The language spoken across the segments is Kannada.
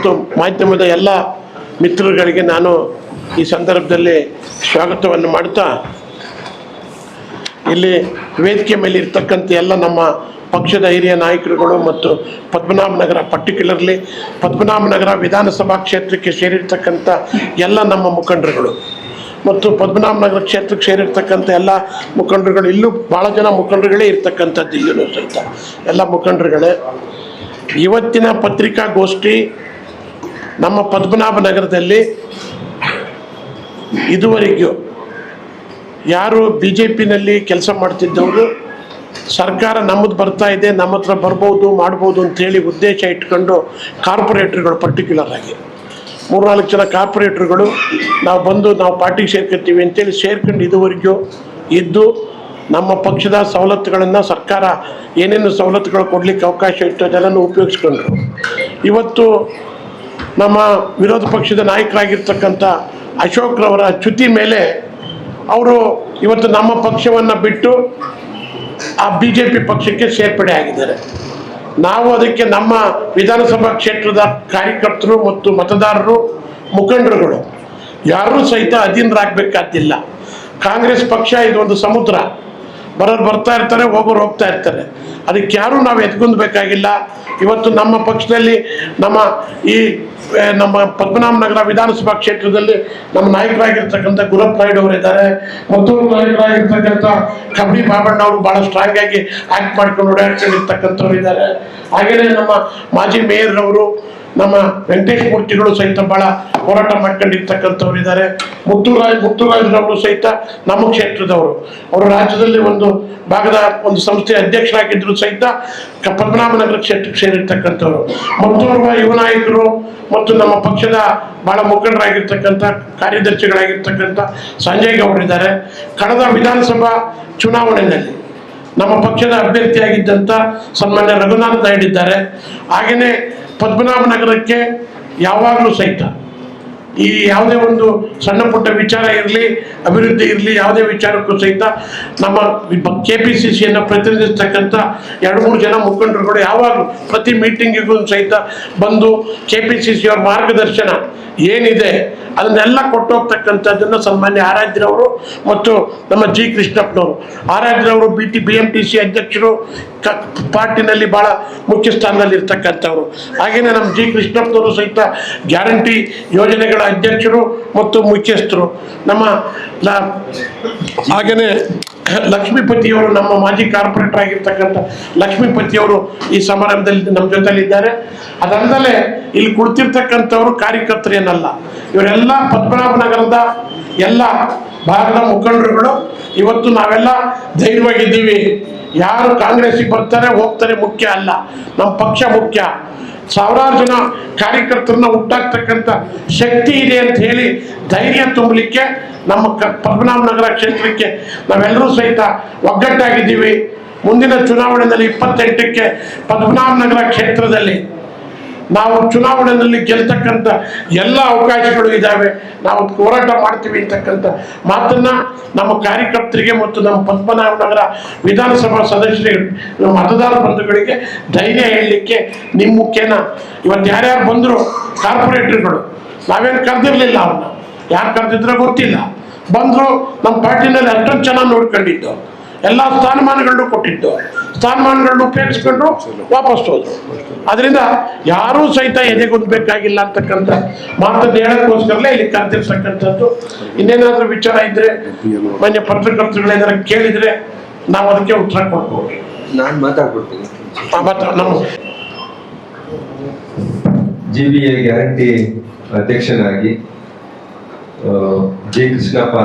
ಮತ್ತು ಮಾಧ್ಯಮದ ಎಲ್ಲ ಮಿತ್ರರುಗಳಿಗೆ ನಾನು ಈ ಸಂದರ್ಭದಲ್ಲಿ ಸ್ವಾಗತವನ್ನು ಮಾಡ್ತಾ, ಇಲ್ಲಿ ವೇದಿಕೆ ಮೇಲೆ ಇರ್ತಕ್ಕಂಥ ಎಲ್ಲ ನಮ್ಮ ಪಕ್ಷದ ಹಿರಿಯ ನಾಯಕರುಗಳು ಮತ್ತು ಪದ್ಮನಾಭನಗರ, ಪರ್ಟಿಕ್ಯುಲರ್ಲಿ ಪದ್ಮನಾಭನಗರ ವಿಧಾನಸಭಾ ಕ್ಷೇತ್ರಕ್ಕೆ ಸೇರಿರ್ತಕ್ಕಂಥ ಎಲ್ಲ ನಮ್ಮ ಮುಖಂಡರುಗಳು ಮತ್ತು ಪದ್ಮನಾಭನಗರ ಕ್ಷೇತ್ರಕ್ಕೆ ಸೇರಿರ್ತಕ್ಕಂಥ ಎಲ್ಲ ಮುಖಂಡರುಗಳು, ಇಲ್ಲೂ ಭಾಳ ಜನ ಮುಖಂಡರುಗಳೇ ಇರ್ತಕ್ಕಂಥದ್ದು, ಇಲ್ಲೂ ಸಹಿತ ಎಲ್ಲ ಮುಖಂಡರುಗಳೇ. ಇವತ್ತಿನ ಪತ್ರಿಕಾಗೋಷ್ಠಿ ನಮ್ಮ ಪದ್ಮನಾಭನಗರದಲ್ಲಿ ಇದುವರೆಗೂ ಯಾರು BJPನಲ್ಲಿ ಕೆಲಸ ಮಾಡ್ತಿದ್ದವರು, ಸರ್ಕಾರ ನಮ್ಮದು ಬರ್ತಾ ಇದೆ, ನಮ್ಮ ಹತ್ರ ಬರ್ಬೋದು ಮಾಡ್ಬೋದು ಅಂಥೇಳಿ ಉದ್ದೇಶ ಇಟ್ಕೊಂಡು ಕಾರ್ಪೊರೇಟ್ರುಗಳು, ಪರ್ಟಿಕ್ಯುಲರ್ ಆಗಿ 3-4 ಜನ ಕಾರ್ಪೊರೇಟ್ರುಗಳು ನಾವು ಬಂದು ನಾವು ಪಾರ್ಟಿಗೆ ಸೇರ್ಕೊತೀವಿ ಅಂತೇಳಿ ಸೇರ್ಕೊಂಡು ಇದುವರೆಗೂ ಇದ್ದು ನಮ್ಮ ಪಕ್ಷದ ಸವಲತ್ತುಗಳನ್ನು, ಸರ್ಕಾರ ಏನೇನು ಸವಲತ್ತುಗಳು ಕೊಡಲಿಕ್ಕೆ ಅವಕಾಶ ಇತ್ತು ಅದೆಲ್ಲನೂ ಉಪಯೋಗಿಸ್ಕೊಂಡ್ರು. ಇವತ್ತು ನಮ್ಮ ವಿರೋಧ ಪಕ್ಷದ ನಾಯಕರಾಗಿರ್ತಕ್ಕಂಥ ಅಶೋಕ್ರವರ ಚ್ಯುತಿ ಮೇಲೆ ಅವರು ಇವತ್ತು ನಮ್ಮ ಪಕ್ಷವನ್ನು ಬಿಟ್ಟು ಆ BJP ಪಕ್ಷಕ್ಕೆ ಸೇರ್ಪಡೆ ಆಗಿದ್ದಾರೆ. ನಾವು ಅದಕ್ಕೆ ನಮ್ಮ ವಿಧಾನಸಭಾ ಕ್ಷೇತ್ರದ ಕಾರ್ಯಕರ್ತರು ಮತ್ತು ಮತದಾರರು, ಮುಖಂಡರುಗಳು ಯಾರೂ ಸಹಿತ ಅಧೀನರಾಗಬೇಕಾದಿಲ್ಲ. ಕಾಂಗ್ರೆಸ್ ಪಕ್ಷ ಇದೊಂದು ಸಮುದ್ರ, ಬರೋರು ಬರ್ತಾ ಇರ್ತಾರೆ, ಹೋಗೋರು ಹೋಗ್ತಾ ಇರ್ತಾರೆ. ಅದಕ್ಕೆ ಯಾರೂ ನಾವು ಎದ್ಕೊಂಡ್ಬೇಕಾಗಿಲ್ಲ. ಇವತ್ತು ನಮ್ಮ ಪಕ್ಷದಲ್ಲಿ ನಮ್ಮ ಪದ್ಮನಾಭನಗರ ವಿಧಾನಸಭಾ ಕ್ಷೇತ್ರದಲ್ಲಿ ನಮ್ಮ ನಾಯಕರಾಗಿರ್ತಕ್ಕಂಥ ಗುರಪ್ಪ ನಾಯ್ಡು ಅವರು ಇದ್ದಾರೆ, ಮತ್ತೊಬ್ಬರು ನಾಯಕರಾಗಿರ್ತಕ್ಕಂಥ ಕಬಡ್ಡಿ ಬಾಬಣ್ಣ ಅವರು ಭಾಳ ಸ್ಟ್ರಾಂಗ್ ಆಗಿ ಆಕ್ಟ್ ಮಾಡ್ಕೊಂಡು ಓಡಾಡ್ಕೊಂಡಿರ್ತಕ್ಕಂಥವ್ರು ಇದ್ದಾರೆ. ಹಾಗೆಯೇ ನಮ್ಮ ಮಾಜಿ ಮೇಯರ್ ಅವರು, ನಮ್ಮ ವೆಂಕಟೇಶ್ ಮೂರ್ತಿಗಳು ಸಹಿತ ಭಾಳ ಹೋರಾಟ ಮಾಡ್ಕೊಂಡಿರ್ತಕ್ಕಂಥವ್ರು ಇದ್ದಾರೆ. ಮುತ್ತುರಾಜರವರು ಸಹಿತ ನಮ್ಮ ಕ್ಷೇತ್ರದವರು, ಅವರು ರಾಜ್ಯದಲ್ಲಿ ಒಂದು ಭಾಗದ ಒಂದು ಸಂಸ್ಥೆ ಅಧ್ಯಕ್ಷರಾಗಿದ್ದರು ಸಹಿತ ಪದ್ಮನಾಭನಗರ ಕ್ಷೇತ್ರಕ್ಕೆ ಸೇರಿರ್ತಕ್ಕಂಥವ್ರು. ಮತ್ತೋರ್ವ ಯುವ ನಾಯಕರು ಮತ್ತು ನಮ್ಮ ಪಕ್ಷದ ಭಾಳ ಮುಖಂಡರಾಗಿರ್ತಕ್ಕಂಥ ಕಾರ್ಯದರ್ಶಿಗಳಾಗಿರ್ತಕ್ಕಂಥ ಸಂಜಯ್ ಗೌಡರಿದ್ದಾರೆ. ಕಳೆದ ವಿಧಾನಸಭಾ ಚುನಾವಣೆಯಲ್ಲಿ ನಮ್ಮ ಪಕ್ಷದ ಅಭ್ಯರ್ಥಿಯಾಗಿದ್ದಂಥ ಸನ್ಮಾನ್ಯ ರಘುನಾಥ್ ನಾಯ್ಡು ಇದ್ದಾರೆ. ಹಾಗೆಯೇ ಪದ್ಮನಾಭನಗರಕ್ಕೆ ಯಾವಾಗಲೂ ಸಹಿತ ಈ ಯಾವುದೇ ಒಂದು ಸಣ್ಣ ಪುಟ್ಟ ವಿಚಾರ ಇರಲಿ, ಅಭಿವೃದ್ಧಿ ಇರಲಿ, ಯಾವುದೇ ವಿಚಾರಕ್ಕೂ ಸಹಿತ ನಮ್ಮ KPCCಯನ್ನು ಪ್ರತಿನಿಧಿಸ್ತಕ್ಕಂಥ 2-3 ಜನ ಮುಖಂಡರುಗಳು ಯಾವಾಗಲೂ ಪ್ರತಿ ಮೀಟಿಂಗಿಗೂ ಸಹಿತ ಬಂದು KPCC ಅವ್ರ ಮಾರ್ಗದರ್ಶನ ಏನಿದೆ ಅದನ್ನೆಲ್ಲ ಕೊಟ್ಟೋಗ್ತಕ್ಕಂಥದ್ದನ್ನು ಸನ್ಮಾನ್ಯ ಆರಾಧ್ಯರವರು ಮತ್ತು ನಮ್ಮ G. ಕೃಷ್ಣಪ್ಪನವರು, ಆರಾಧ್ಯರವರು BMTC ಅಧ್ಯಕ್ಷರು, ಪಾರ್ಟಿನಲ್ಲಿ ಭಾಳ ಮುಖ್ಯ ಸ್ಥಾನದಲ್ಲಿ ಇರ್ತಕ್ಕಂಥವ್ರು. ಹಾಗೆಯೇ ನಮ್ಮ G. ಕೃಷ್ಣಪ್ಪನವರು ಸಹಿತ ಗ್ಯಾರಂಟಿ ಯೋಜನೆಗಳ ಅಧ್ಯಕ್ಷರು ಮತ್ತು ಮುಖ್ಯಸ್ಥರು. ನಮ್ಮ ಹಾಗೆಯೇ ಲಕ್ಷ್ಮೀಪತಿಯವರು, ನಮ್ಮ ಮಾಜಿ ಕಾರ್ಪೊರೇಟರ್ ಆಗಿರ್ತಕ್ಕಂಥ ಲಕ್ಷ್ಮೀಪತಿಯವರು ಈ ಸಮಾರಂಭದಲ್ಲಿ ನಮ್ಮ ಜೊತೆಲಿದ್ದಾರೆ. ಅದಲ್ಲದೆ ಇಲ್ಲಿ ಕುಳಿತಿರ್ತಕ್ಕಂಥವ್ರು ಕಾರ್ಯಕರ್ತರೇನಲ್ಲ, ಇವರೆಲ್ಲ ಪದ್ಮನಾಭನಗರದ ಎಲ್ಲ ಭಾಗದ ಮುಖಂಡರುಗಳು. ಇವತ್ತು ನಾವೆಲ್ಲ ಧೈರ್ಯವಾಗಿದ್ದೀವಿ. ಯಾರು ಕಾಂಗ್ರೆಸ್ಸಿಗೆ ಬರ್ತಾರೆ ಹೋಗ್ತಾರೆ ಮುಖ್ಯ ಅಲ್ಲ, ನಮ್ಮ ಪಕ್ಷ ಮುಖ್ಯ. 1000 ಜನ ಕಾರ್ಯಕರ್ತರನ್ನ ಹುಟ್ಟಾಕ್ತಕ್ಕಂಥ ಶಕ್ತಿ ಇದೆ ಅಂತ ಹೇಳಿ ಧೈರ್ಯ ತುಂಬಲಿಕ್ಕೆ ನಮ್ಮ ಪದ್ಮನಾಭನಗರ ಕ್ಷೇತ್ರಕ್ಕೆ ನಾವೆಲ್ಲರೂ ಸಹಿತ ಒಗ್ಗಟ್ಟಾಗಿದ್ದೀವಿ. ಮುಂದಿನ ಚುನಾವಣೆಯಲ್ಲಿ 28ಕ್ಕೆ ಪದ್ಮನಾಭನಗರ ಕ್ಷೇತ್ರದಲ್ಲಿ ನಾವು ಚುನಾವಣೆಯಲ್ಲಿ ಗೆಲ್ತಕ್ಕಂಥ ಎಲ್ಲ ಅವಕಾಶಗಳು ಇದ್ದಾವೆ. ನಾವು ಹೋರಾಟ ಮಾಡ್ತೀವಿ ಅಂತಕ್ಕಂಥ ಮಾತನ್ನ ನಮ್ಮ ಕಾರ್ಯಕರ್ತರಿಗೆ ಮತ್ತು ನಮ್ಮ ಪದ್ಮನಾಭನಗರ ವಿಧಾನಸಭಾ ಸದಸ್ಯರಿಗೆ, ನಮ್ಮ ಮತದಾರ ಬಂಧುಗಳಿಗೆ ಧೈರ್ಯ ಹೇಳಲಿಕ್ಕೆ ನಿಮ್ಮ ಮುಖೇನ ಇವತ್ತು ಯಾರ್ಯಾರು ಬಂದರು ಕಾರ್ಪೊರೇಟರ್ಗಳು, ನಾವೇನು ಕರೆದಿರಲಿಲ್ಲ, ಅವ್ರನ್ನ ಯಾರು ಕರೆದಿದ್ರೆ ಗೊತ್ತಿಲ್ಲ, ಬಂದರು. ನಮ್ಮ ಪಾರ್ಟಿನಲ್ಲಿ ಅಷ್ಟೊಂದು ಚೆನ್ನಾಗಿ ನೋಡ್ಕೊಂಡಿದ್ದು, ಎಲ್ಲ ಸ್ಥಾನಮಾನಗಳನ್ನು ಕೊಟ್ಟಿದ್ದು, ಸ್ಥಾನಮಾನಗಳನ್ನು ಉಪಯೋಗಿಸ್ಕೊಂಡು ವಾಪಸ್ ಹೋದ್ರು. ಅದರಿಂದ ಯಾರೂ ಸಹಿತ ಎದೆಗುಂದಬೇಕಾಗಿಲ್ಲ ಅಂತಕ್ಕಂಥ ಮಾತನ್ನು ಹೇಳೋಕ್ಕೋಸ್ಕರಲೇ ಇಲ್ಲಿ ಕರೆದಿರ್ತಕ್ಕಂಥದ್ದು. ಇನ್ನೇನಾದ್ರೂ ವಿಚಾರ ಇದ್ರೆ ಮಾನ್ಯ ಪತ್ರಕರ್ತರುಗಳೇನಾರ ಕೇಳಿದ್ರೆ ನಾವು ಅದಕ್ಕೆ ಉತ್ತರ ಕೊಡ್ಬೋದು. ನಾನು ಮಾತಾಡ್ಬಿಡ್ತೀನಿ. ನಮ್ಮ GBA ಗ್ಯಾರಂಟಿ ಅಧ್ಯಕ್ಷನಾಗಿ G. ಕೃಷ್ಣಪ್ಪ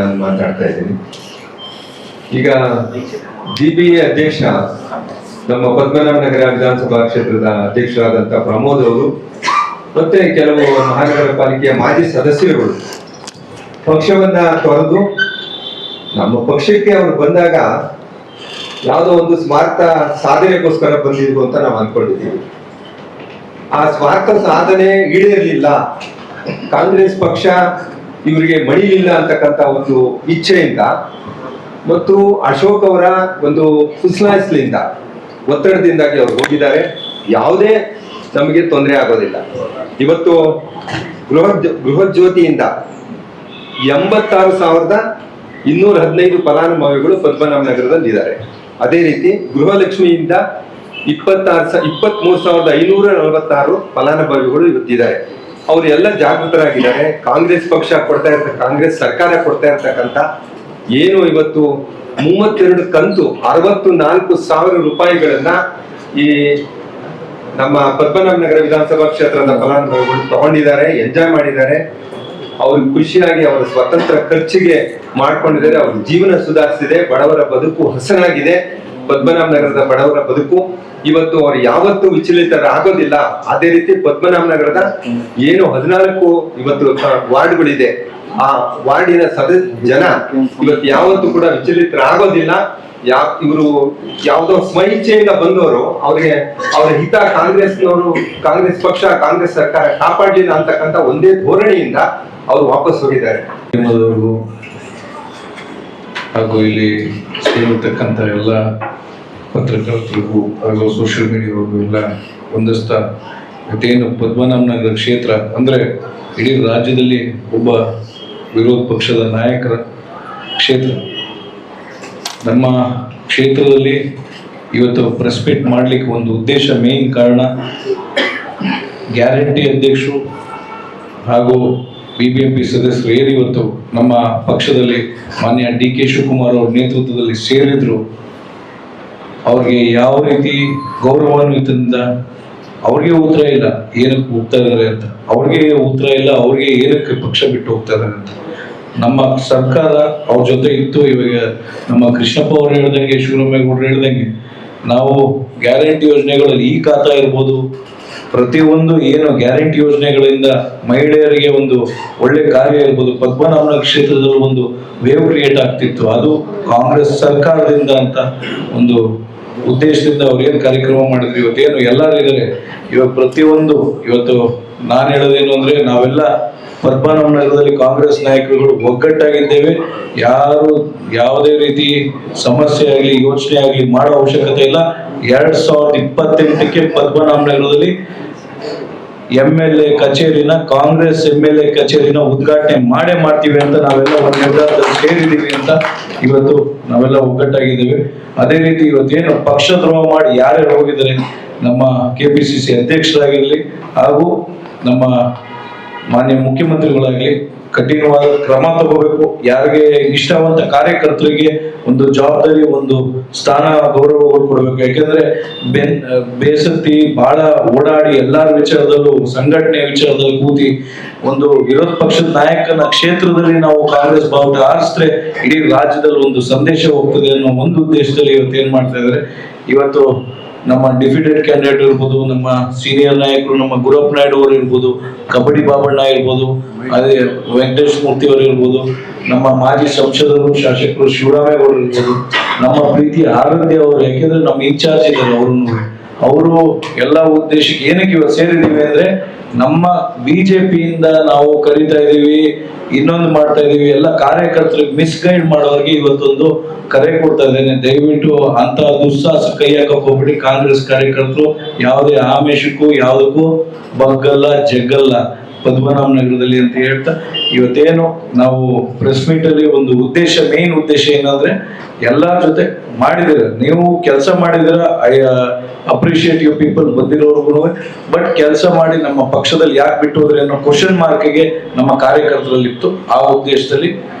ನಾನು ಮಾತಾಡ್ತಾ ಇದ್ದೀನಿ. ಈಗ GBA ಅಧ್ಯಕ್ಷ ನಮ್ಮ ಪದ್ಮನಾಭನಗರ ವಿಧಾನಸಭಾ ಕ್ಷೇತ್ರದ ಅಧ್ಯಕ್ಷರಾದಂಥ ಪ್ರಮೋದ್ ಅವರು ಮತ್ತೆ ಕೆಲವು ಮಹಾನಗರ ಪಾಲಿಕೆಯ ಮಾಜಿ ಸದಸ್ಯರುಗಳು ಪಕ್ಷವನ್ನ ತೊರೆದು ನಮ್ಮ ಪಕ್ಷಕ್ಕೆ ಅವರು ಬಂದಾಗ ಯಾವುದೋ ಒಂದು ಸ್ಮಾರ್ಥ ಸಾಧನೆಗೋಸ್ಕರ ಬಂದಿದ್ರು ಅಂತ ನಾವು ಅನ್ಕೊಂಡಿದ್ದೀವಿ. ಆ ಸ್ವಾರ್ಥ ಸಾಧನೆ ಈಡೇರಲಿಲ್ಲ. ಕಾಂಗ್ರೆಸ್ ಪಕ್ಷ ಇವರಿಗೆ ಮಣಿಲಿಲ್ಲ ಅಂತಕ್ಕಂಥ ಒಂದು ಇಚ್ಛೆಯಿಂದ ಮತ್ತು ಅಶೋಕ್ ಅವರ ಒಂದು ಫುಸ್ಲಾಯಿಸ್ಲಿಂದ ಒತ್ತಡದಿಂದಾಗಿ ಅವರು ಹೋಗಿದ್ದಾರೆ. ಯಾವುದೇ ನಮಗೆ ತೊಂದರೆ ಆಗೋದಿಲ್ಲ. ಇವತ್ತು ಗೃಹಜ್ಯೋತಿಯಿಂದ 86,215 ಫಲಾನುಭವಿಗಳು ಪದ್ಮನಾಭ ನಗರದಲ್ಲಿ ಇದ್ದಾರೆ. ಅದೇ ರೀತಿ ಗೃಹಲಕ್ಷ್ಮಿಯಿಂದ 23,546 ಫಲಾನುಭವಿಗಳು ಇವತ್ತಿದ್ದಾರೆ. ಅವರೆಲ್ಲ ಜಾಗೃತರಾಗಿದ್ದಾರೆ. ಕಾಂಗ್ರೆಸ್ ಪಕ್ಷ ಕಾಂಗ್ರೆಸ್ ಸರ್ಕಾರ ಕೊಡ್ತಾ ಇರ್ತಕ್ಕಂಥ ಏನು ಇವತ್ತು 32 ಕಂತು 64,000 ರೂಪಾಯಿಗಳನ್ನ ಈ ನಮ್ಮ ಪದ್ಮನಾಭ ನಗರ ವಿಧಾನಸಭಾ ಕ್ಷೇತ್ರದ ಫಲಾನುಭವಿಗಳು ತಗೊಂಡಿದ್ದಾರೆ, ಎಂಜಾಯ್ ಮಾಡಿದ್ದಾರೆ. ಅವ್ರಿಗೆ ಖುಷಿಯಾಗಿ ಅವರ ಸ್ವತಂತ್ರ ಖರ್ಚಿಗೆ ಮಾಡ್ಕೊಂಡಿದ್ದಾರೆ. ಅವ್ರ ಜೀವನ ಸುಧಾರಿಸಿದೆ, ಬಡವರ ಬದುಕು ಹಸನಾಗಿದೆ. ಪದ್ಮನಾಭ ನಗರದ ಬಡವರ ಬದುಕು ಇವತ್ತು ಅವ್ರು ಯಾವತ್ತೂ ವಿಚಲಿತರಾಗೋದಿಲ್ಲ. ಅದೇ ರೀತಿ ಪದ್ಮನಾಭ ನಗರದ ಏನು 14 ಇವತ್ತು ವಾರ್ಡ್ಗಳಿದೆ, ಆ ವಾರ್ಡಿನ ಜನ ಇವತ್ತು ಯಾವತ್ತೂ ಕೂಡ ವಿಚಲಿತರಾಗೋದಿಲ್ಲ. ಇವರು ಯಾವ್ದೋ ಸ್ವಇಚ್ಛೆಯಿಂದ ಬಂದವರು, ಅವ್ರಿಗೆ ಅವರ ಹಿತ ಕಾಂಗ್ರೆಸ್ ಪಕ್ಷ ಕಾಂಗ್ರೆಸ್ ಸರ್ಕಾರ ಕಾಪಾಡಲಿಲ್ಲ ಅಂತಕ್ಕಂಥ ಒಂದೇ ಧೋರಣೆಯಿಂದ ಅವರು ವಾಪಸ್ ಹೋಗಿದ್ದಾರೆ. ಹಾಗೂ ಇಲ್ಲಿ ಸೇರಿರ್ತಕ್ಕಂಥ ಎಲ್ಲ ಪತ್ರಕರ್ತರಿಗೂ ಹಾಗೂ ಸೋಷಿಯಲ್ ಮೀಡಿಯಾವ್ರಿಗೂ ಎಲ್ಲ ಹೊಂದಿಸ್ತಾ ಮತ್ತೇನು ಪದ್ಮನಾಭ ನಗರ ಕ್ಷೇತ್ರ ಅಂದರೆ ಇಡೀ ರಾಜ್ಯದಲ್ಲಿ ಒಬ್ಬ ವಿರೋಧ ಪಕ್ಷದ ನಾಯಕರ ಕ್ಷೇತ್ರ. ನಮ್ಮ ಕ್ಷೇತ್ರದಲ್ಲಿ ಇವತ್ತು ಪ್ರೆಸ್ ಮೀಟ್ ಮಾಡಲಿಕ್ಕೆ ಒಂದು ಉದ್ದೇಶ, ಮೇನ್ ಕಾರಣ ಗ್ಯಾರಂಟಿ ಅಧ್ಯಕ್ಷರು ಹಾಗೂ BBMP ಸದಸ್ಯರು ಏನು ಇವತ್ತು ನಮ್ಮ ಪಕ್ಷದಲ್ಲಿ ಮಾನ್ಯ DK ಶಿವಕುಮಾರ್ ಅವ್ರ ನೇತೃತ್ವದಲ್ಲಿ ಸೇರಿದ್ರು, ಅವ್ರಿಗೆ ಯಾವ ರೀತಿ ಗೌರವಾನ್ವಿತದಿಂದ ಅವ್ರಿಗೆ ಉತ್ತರ ಇಲ್ಲ ಏನಕ್ಕೆ ಹೋಗ್ತಾ ಇದ್ದಾರೆ ಅಂತ, ಅವ್ರಿಗೆ ಉತ್ತರ ಇಲ್ಲ ಅವ್ರಿಗೆ ಏನಕ್ಕೆ ಪಕ್ಷ ಬಿಟ್ಟು ಹೋಗ್ತಾ ಇದ್ದಾರೆ ಅಂತ. ನಮ್ಮ ಸರ್ಕಾರ ಅವ್ರ ಜೊತೆ ಇತ್ತು. ಇವಾಗ ನಮ್ಮ ಕೃಷ್ಣಪ್ಪ ಅವ್ರು ಹೇಳ್ದಂಗೆ, ಶಿವರಾಮೇಗೌಡರು ಹೇಳ್ದಂಗೆ, ನಾವು ಗ್ಯಾರಂಟಿ ಯೋಜನೆಗಳಲ್ಲಿ ಈ ಖಾತಾ ಇರ್ಬೋದು, ಪ್ರತಿಯೊಂದು ಏನು ಗ್ಯಾರಂಟಿ ಯೋಜನೆಗಳಿಂದ ಮಹಿಳೆಯರಿಗೆ ಒಂದು ಒಳ್ಳೆ ಕಾರ್ಯ ಇರ್ಬೋದು, ಪದ್ಮನಾಭ ಕ್ಷೇತ್ರದಲ್ಲಿ ಒಂದು ವೇವ್ ಕ್ರಿಯೇಟ್ ಆಗ್ತಿತ್ತು. ಅದು ಕಾಂಗ್ರೆಸ್ ಸರ್ಕಾರದಿಂದ ಅಂತ ಒಂದು ಉದ್ದೇಶದಿಂದ ಅವ್ರು ಏನು ಕಾರ್ಯಕ್ರಮ ಮಾಡಿದ್ರು. ಇವತ್ತೇನು ಎಲ್ಲರೂ ಇದ್ದಾರೆ, ಇವಾಗ ಪ್ರತಿಯೊಂದು ಇವತ್ತು ನಾನು ಹೇಳೋದೇನು ಅಂದ್ರೆ, ನಾವೆಲ್ಲ ಪದ್ಮನಾಭ ನಗರದಲ್ಲಿ ಕಾಂಗ್ರೆಸ್ ನಾಯಕರುಗಳು ಒಗ್ಗಟ್ಟಾಗಿದ್ದೇವೆ. ಯಾರು ಯಾವುದೇ ರೀತಿ ಸಮಸ್ಯೆ ಆಗಲಿ ಯೋಚನೆ ಆಗಲಿ ಮಾಡೋ ಅವಶ್ಯಕತೆ ಇಲ್ಲ. 2028ಕ್ಕೆ ಪದ್ಮನಾಭ ನಗರದಲ್ಲಿ MLA ಕಚೇರಿನ, ಕಾಂಗ್ರೆಸ್ MLA ಕಚೇರಿನ ಉದ್ಘಾಟನೆ ಮಾಡೇ ಮಾಡ್ತೀವಿ ಅಂತ ನಾವೆಲ್ಲ ಒಂದು ನಿರ್ಧಾರದಲ್ಲಿ ಸೇರಿದ್ದೀವಿ ಅಂತ ಇವತ್ತು ನಾವೆಲ್ಲ ಒಗ್ಗಟ್ಟಾಗಿದ್ದೇವೆ. ಅದೇ ರೀತಿ ಇವತ್ತೇನು ಪಕ್ಷದ್ರೋಹ ಮಾಡಿ ಯಾರ್ಯಾರು ಹೋಗಿದ್ದಾರೆ, ನಮ್ಮ KPCC ಅಧ್ಯಕ್ಷರಾಗಿರಲಿ ಹಾಗೂ ನಮ್ಮ ಮಾನ್ಯ ಮುಖ್ಯಮಂತ್ರಿಗಳಾಗಲಿ ಕಠಿಣವಾದ ಕ್ರಮ ತಗೋಬೇಕು. ಯಾರಿಗೆ ನಿಷ್ಠಾವಂತ ಕಾರ್ಯಕರ್ತರಿಗೆ ಒಂದು ಜವಾಬ್ದಾರಿ, ಒಂದು ಸ್ಥಾನ, ಗೌರವಗಳು ಕೊಡಬೇಕು. ಯಾಕೆಂದ್ರೆ ಬೇಸತ್ತಿ ಬಹಳ ಓಡಾಡಿ ಎಲ್ಲಾರ ವಿಚಾರದಲ್ಲೂ ಸಂಘಟನೆ ವಿಚಾರದಲ್ಲಿ ಕೂತಿ ಒಂದು ವಿರೋಧ ಪಕ್ಷದ ನಾಯಕನ ಕ್ಷೇತ್ರದಲ್ಲಿ ನಾವು ಕಾಂಗ್ರೆಸ್ ಬಾವುಟ ಹಾರಿಸಿದ್ರೆ ಇಡೀ ರಾಜ್ಯದಲ್ಲಿ ಒಂದು ಸಂದೇಶ ಹೋಗ್ತದೆ ಅನ್ನೋ ಒಂದು ಉದ್ದೇಶದಲ್ಲಿ ಇವತ್ತು ಏನ್ ಮಾಡ್ತಾ ಇದ್ದಾರೆ. ಇವತ್ತು ನಮ್ಮ ಡಿಫಿಡೆಡ್ ಕ್ಯಾಂಡಿಡೇಟ್ ಇರ್ಬೋದು, ನಮ್ಮ ಸೀನಿಯರ್ ನಾಯಕರು ನಮ್ಮ ಗುರಪ್ಪ ನಾಯ್ಡು ಅವರು ಇರ್ಬೋದು, ಕಬಡ್ಡಿ ಬಾಬಣ್ಣ ಇರ್ಬೋದು, ಅದೇ ವೆಂಕಟೇಶ್ ಮೂರ್ತಿ ಅವರು ಇರ್ಬೋದು, ನಮ್ಮ ಮಾಜಿ ಸಂಸದರು ಶಾಸಕರು ಶಿವರಾಮೇಗೌಡರು ಇರ್ಬೋದು, ನಮ್ಮ ಪ್ರೀತಿ ಆರಾಧ್ಯ ಅವರು, ಯಾಕೆಂದ್ರೆ ನಮ್ಮ ಇನ್ಚಾರ್ಜ್ ಇದ್ದಾರೆ ಅವರು ಎಲ್ಲ ಉದ್ದೇಶಕ್ಕೆ ಏನಕ್ಕೆ ಇವತ್ತು ಸೇರಿದ್ದೀವಿ ಅಂದ್ರೆ, ನಮ್ಮ ಬಿಜೆಪಿಯಿಂದ ನಾವು ಕರಿತಾ ಇದೀವಿ, ಇನ್ನೊಂದು ಮಾಡ್ತಾ ಇದೀವಿ, ಎಲ್ಲ ಕಾರ್ಯಕರ್ತರಿಗೆ ಮಿಸ್ಗೈಡ್ ಮಾಡೋರಿಗೆ ಇವತ್ತೊಂದು ಕರೆ ಕೊಡ್ತಾ ಇದ್ದೇನೆ. ದಯವಿಟ್ಟು ಅಂತ ದುಸ್ಸಾಹಸ ಕೈ ಹಾಕಕ್ ಹೋಗ್ಬಿಡಿ. ಕಾಂಗ್ರೆಸ್ ಕಾರ್ಯಕರ್ತರು ಯಾವುದೇ ಆಮಿಷಕ್ಕೂ ಯಾವುದಕ್ಕೂ ಬಗ್ಗಲ್ಲ ಜಗ್ಗಲ್ಲ ಪದ್ಮನಾಭ ನಗರದಲ್ಲಿ ಅಂತ ಹೇಳ್ತಾ, ಇವತ್ತೇನು ನಾವು ಪ್ರೆಸ್ ಮೀಟ್ ಅಲ್ಲಿ ಒಂದು ಉದ್ದೇಶ, ಮೇನ್ ಉದ್ದೇಶ ಏನಂದ್ರೆ, ಎಲ್ಲರ ಜೊತೆ ಮಾಡಿದಿರ, ನೀವು ಕೆಲಸ ಮಾಡಿದಿರ, ಐ ಅಪ್ರಿಶಿಯೇಟ್ ಯು ಪೀಪಲ್ ಬಂದಿರೋರ್ಗು, ಬಟ್ ಕೆಲಸ ಮಾಡಿ ನಮ್ಮ ಪಕ್ಷದಲ್ಲಿ ಯಾಕೆ ಬಿಟ್ಟು ಹೋದ್ರೆ ಅನ್ನೋ ಕ್ವಶನ್ ಮಾರ್ಕ್ಗೆ ನಮ್ಮ ಕಾರ್ಯಕರ್ತರಲ್ಲಿ ಇತ್ತು. ಆ ಉದ್ದೇಶದಲ್ಲಿ